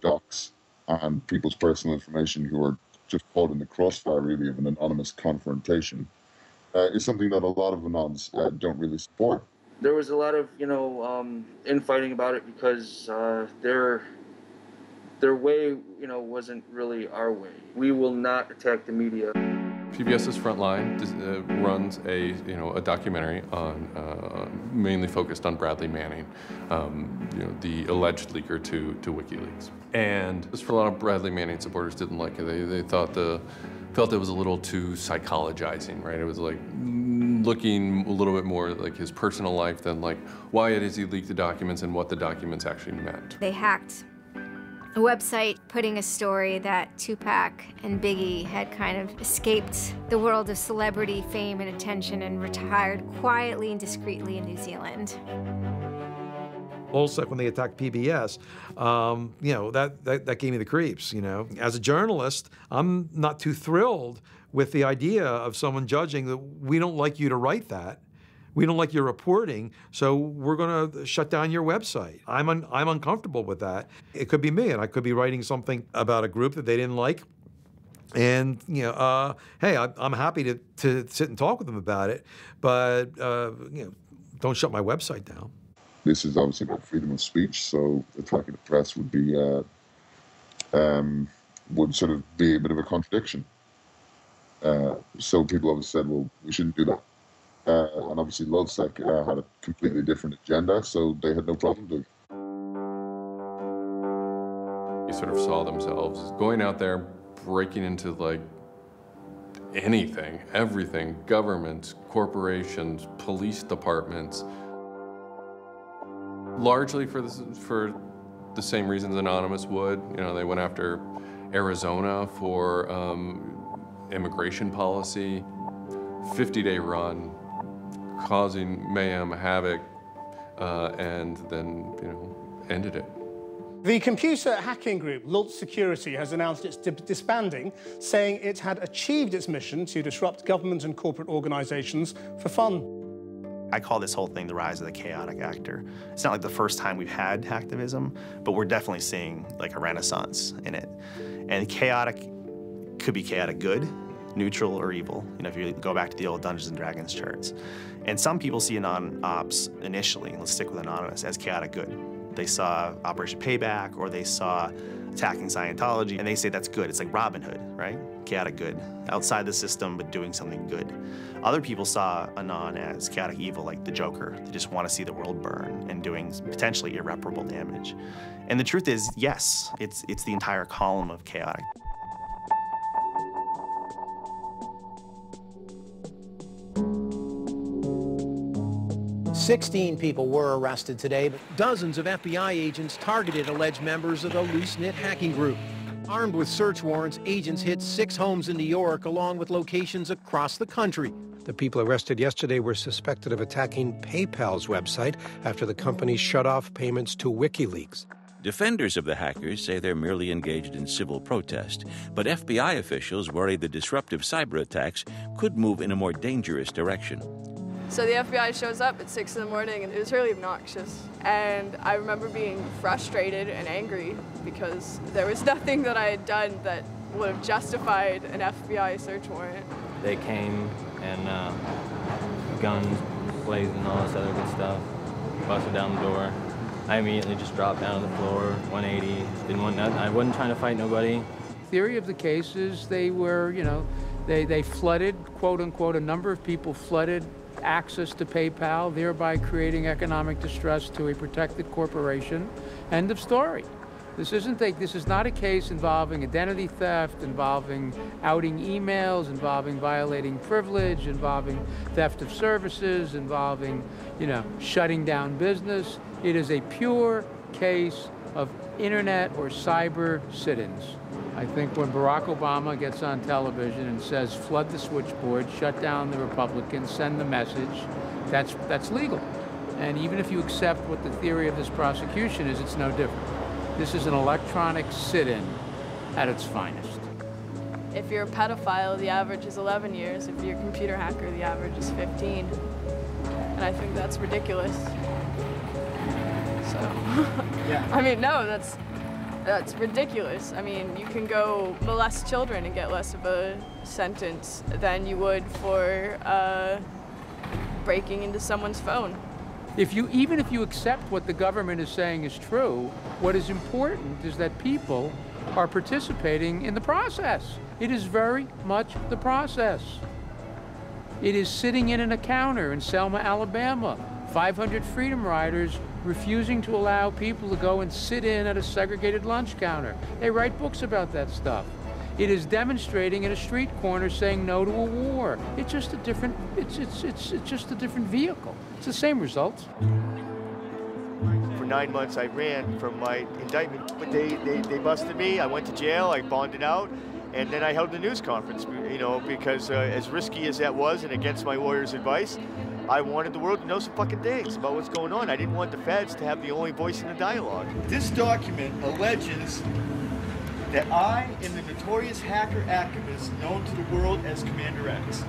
S11: docs and people's personal information who are just caught in the crossfire, really, of an anonymous confrontation, is something that a lot of anons don't really support.
S5: There was a lot of, infighting about it because their way, wasn't really our way. We will not attack the media.
S3: PBS's Frontline runs a documentary on mainly focused on Bradley Manning, the alleged leaker to WikiLeaks. And for a lot of Bradley Manning supporters didn't like it. They felt it was a little too psychologizing, right? It was like looking a little bit more like his personal life than like why it is he leaked the documents and what the documents actually meant.
S9: They hacked a website putting a story that Tupac and Biggie had kind of escaped the world of celebrity fame and attention and retired quietly and discreetly in New Zealand.
S4: Also, when they attacked PBS, that gave me the creeps, As a journalist, I'm not too thrilled with the idea of someone judging that we don't like you to write that. We don't like your reporting, so we're going to shut down your website. I'm uncomfortable with that. It could be me, and I could be writing something about a group that they didn't like. And, hey, I'm happy to sit and talk with them about it, but, don't shut my website down.
S11: This is obviously about freedom of speech, so attacking the press would be, would sort of be a bit of a contradiction. So people always said, well, we shouldn't do that. And obviously LulzSec had a completely different agenda, so they had no problem doing it.
S3: They sort of saw themselves as going out there, breaking into like anything, everything, governments, corporations, police departments, largely for the same reasons Anonymous would. They went after Arizona for immigration policy, 50-day run, causing mayhem, havoc, and then, ended it.
S20: The computer hacking group, Lulz Security, has announced it's disbanding, saying it had achieved its mission to disrupt government and corporate organizations for fun.
S18: I call this whole thing the rise of the chaotic actor. It's not like the first time we've had hacktivism, but we're definitely seeing like a renaissance in it. And chaotic could be chaotic good, neutral, or evil. If you go back to the old Dungeons and Dragons charts. And some people see Anon-Ops initially, let's stick with Anonymous, as chaotic good. They saw Operation Payback, or they saw attacking Scientology, and they say that's good. It's like Robin Hood, right? Chaotic good. Outside the system, but doing something good. Other people saw Anon as chaotic evil, like the Joker. They just want to see the world burn and doing potentially irreparable damage. And the truth is, yes, it's the entire column of chaotic.
S21: "16 people were arrested today, but dozens of FBI agents targeted alleged members of the loose-knit hacking group. Armed with search warrants, agents hit 6 homes in New York, along with locations across the country.
S22: The people arrested yesterday were suspected of attacking PayPal's website after the company shut off payments to WikiLeaks.
S23: Defenders of the hackers say they're merely engaged in civil protest, but FBI officials worry the disruptive cyber attacks could move in a more dangerous direction.
S1: So the FBI shows up at 6 in the morning, and it was really obnoxious. And I remember being frustrated and angry because there was nothing that I had done that would have justified an FBI search warrant.
S25: They came and guns blazing and all this other good stuff, busted down the door. I immediately just dropped down to the floor, 180, didn't want nothing. I wasn't trying to fight nobody.
S27: Theory of the case is they were, they flooded, quote unquote, a number of people flooded access to PayPal, thereby creating economic distress to a protected corporation. End of story. This is not a case involving identity theft, involving outing emails, involving violating privilege, involving theft of services, involving, shutting down business. It is a pure case of internet or cyber sit-ins. I think when Barack Obama gets on television and says, flood the switchboard, shut down the Republicans, send the message, that's legal. And even if you accept what the theory of this prosecution is, it's no different. This is an electronic sit-in at its finest.
S1: If you're a pedophile, the average is 11 years. If you're a computer hacker, the average is 15. And I think that's ridiculous. So, yeah. I mean, no, that's ridiculous. I mean, you can go molest children and get less of a sentence than you would for breaking into someone's phone.
S27: Even if you accept what the government is saying is true, what is important is that people are participating in the process. It is very much the process. It is sitting in an encounter in Selma, Alabama. 500 Freedom Riders refusing to allow people to go and sit in at a segregated lunch counter. They write books about that stuff. It is demonstrating at a street corner saying no to a war. It's just a different, it's just a different vehicle. It's the same results.
S2: For 9 months I ran from my indictment, but they busted me. I went to jail, I bonded out, and then I held a news conference, you know, because as risky as that was and against my lawyer's advice, I wanted the world to know some fucking things about what's going on. I didn't want the feds to have the only voice in the dialogue. This document alleges that I am the notorious hacker activist known to the world as Commander X.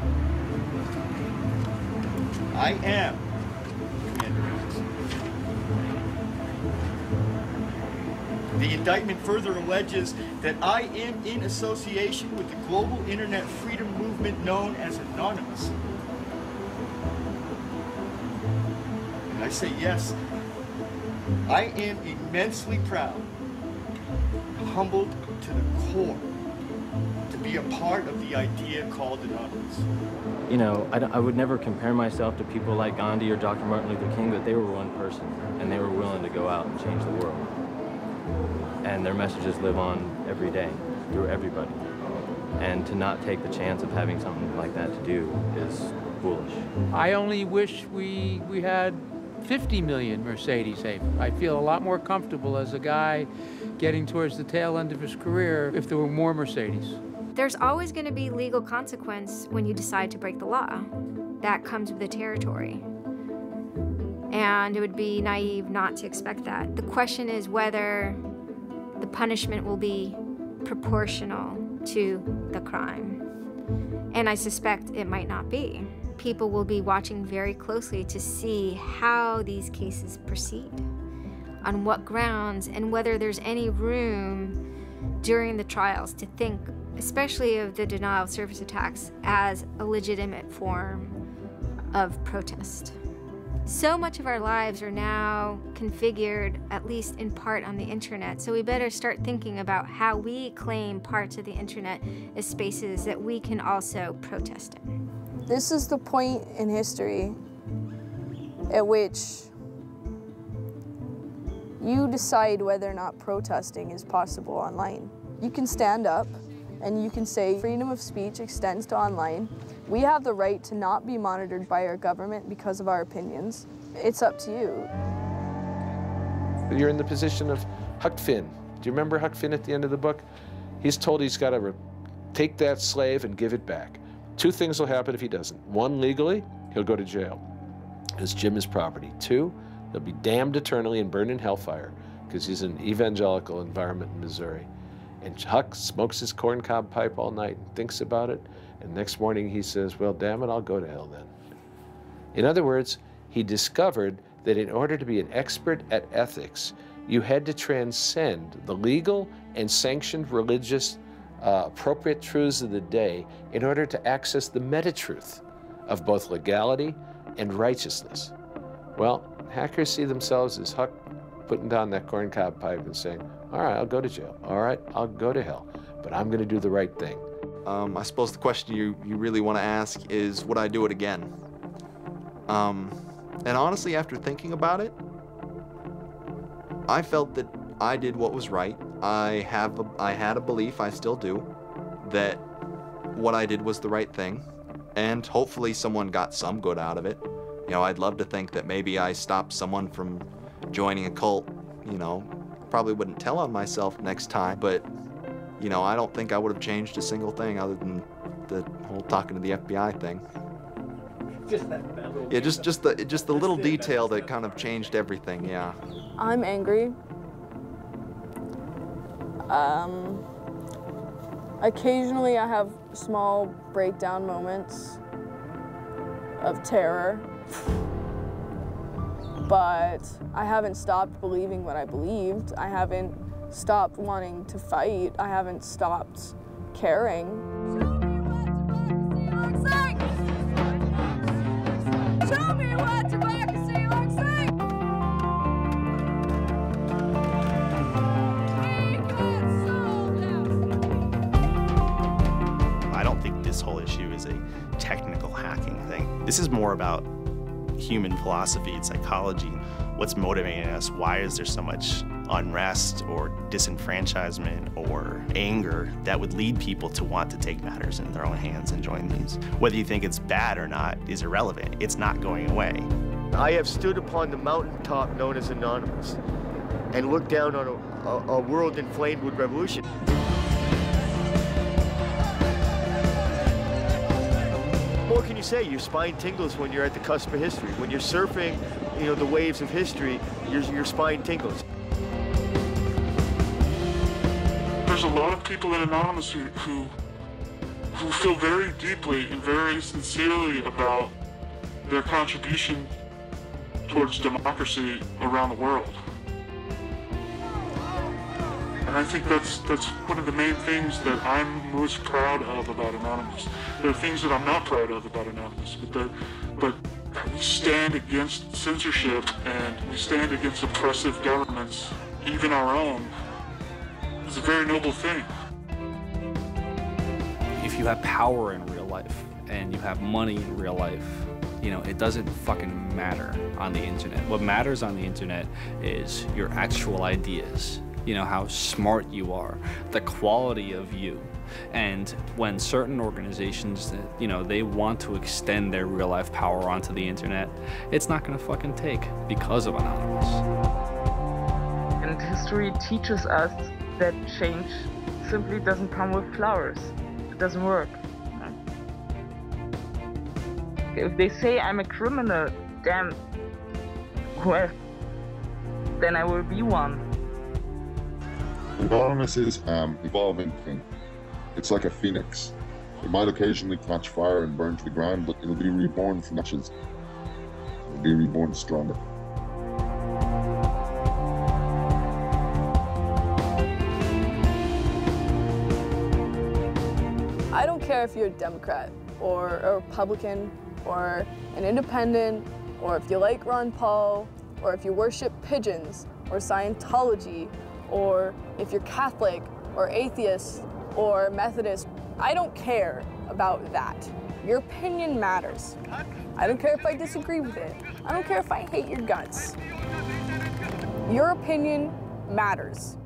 S2: I am Commander X. The indictment further alleges that I am in association with the global internet freedom movement known as Anonymous. And I say yes, I am immensely proud, humbled to the core, to be a part of the idea called Anonymous.
S25: You know, I would never compare myself to people like Gandhi or Dr. Martin Luther King, but they were one person, and they were willing to go out and change the world. And their messages live on every day, through everybody. And to not take the chance of having something like that to do is foolish.
S27: I only wish we had 50 million Mercedes. I feel a lot more comfortable as a guy getting towards the tail end of his career if there were more Mercedes.
S9: There's always going to be legal consequence when you decide to break the law. That comes with the territory. And it would be naive not to expect that. The question is whether the punishment will be proportional to the crime. And I suspect it might not be. People will be watching very closely to see how these cases proceed, on what grounds, and whether there's any room during the trials to think, especially of the denial of service attacks, as a legitimate form of protest. So much of our lives are now configured, at least in part, on the internet, so we better start thinking about how we claim parts of the internet as spaces that we can also protest in.
S1: This is the point in history at which you decide whether or not protesting is possible online. You can stand up and you can say freedom of speech extends to online. We have the right to not be monitored by our government because of our opinions. It's up to you.
S6: You're in the position of Huck Finn. Do you remember Huck Finn at the end of the book? He's told he's got to take that slave and give it back. Two things will happen if he doesn't. One, legally, he'll go to jail because Jim is property. Two, he'll be damned eternally and burned in hellfire because he's in an evangelical environment in Missouri. And Huck smokes his corncob pipe all night and thinks about it, and next morning he says, well, damn it, I'll go to hell then. In other words, he discovered that in order to be an expert at ethics, you had to transcend the legal and sanctioned religious appropriate truths of the day in order to access the meta-truth of both legality and righteousness. Well, hackers see themselves as Huck putting down that corncob pipe and saying, all right, I'll go to jail. All right, I'll go to hell, but I'm going to do the right thing.
S7: I suppose the question you really want to ask is, would I do it again? And honestly, after thinking about it, I felt that I did what was right. I had a belief, I still do, that what I did was the right thing, and hopefully someone got some good out of it. You know, I'd love to think that maybe I stopped someone from joining a cult. You know, probably wouldn't tell on myself next time, but you know, I don't think I would have changed a single thing other than the whole talking to the FBI thing.
S27: Just that little
S7: yeah, just the little detail that kind of changed everything. Yeah.
S1: I'm angry. Occasionally I have small breakdown moments of terror, but I haven't stopped believing what I believed. I haven't stopped wanting to fight. I haven't stopped caring. Show me what democracy looks like! We got soul!
S18: This is more about human philosophy and psychology. What's motivating us? Why is there so much unrest or disenfranchisement or anger that would lead people to want to take matters in their own hands and join these? Whether you think it's bad or not is irrelevant. It's not going away.
S2: I have stood upon the mountaintop known as Anonymous and looked down on a world inflamed with revolution. What can you say? Your spine tingles when you're at the cusp of history. When you're surfing, the waves of history, your spine tingles.
S29: There's a lot of people in Anonymous who feel very deeply and very sincerely about their contribution towards democracy around the world. And I think that's one of the main things that I'm most proud of about Anonymous. There are things that I'm not proud of about Anonymous, but we stand against censorship and we stand against oppressive governments, even our own. It's a very noble thing.
S10: If you have power in real life and you have money in real life, it doesn't fucking matter on the internet. What matters on the internet is your actual ideas. How smart you are, the quality of you. And when certain organizations, they want to extend their real life power onto the internet, it's not gonna fucking take because of Anonymous.
S19: And history teaches us that change simply doesn't come with flowers. It doesn't work. If they say I'm a criminal, damn, well, then I will be one.
S11: Anonymous is an evolving thing. It's like a phoenix. It might occasionally catch fire and burn to the ground, but it'll be reborn from ashes. It'll be reborn stronger.
S1: I don't care if you're a Democrat or a Republican or an independent, or if you like Ron Paul, or if you worship pigeons or Scientology, or if you're Catholic or atheist or Methodist. I don't care about that. Your opinion matters. I don't care if I disagree with it. I don't care if I hate your guts. Your opinion matters.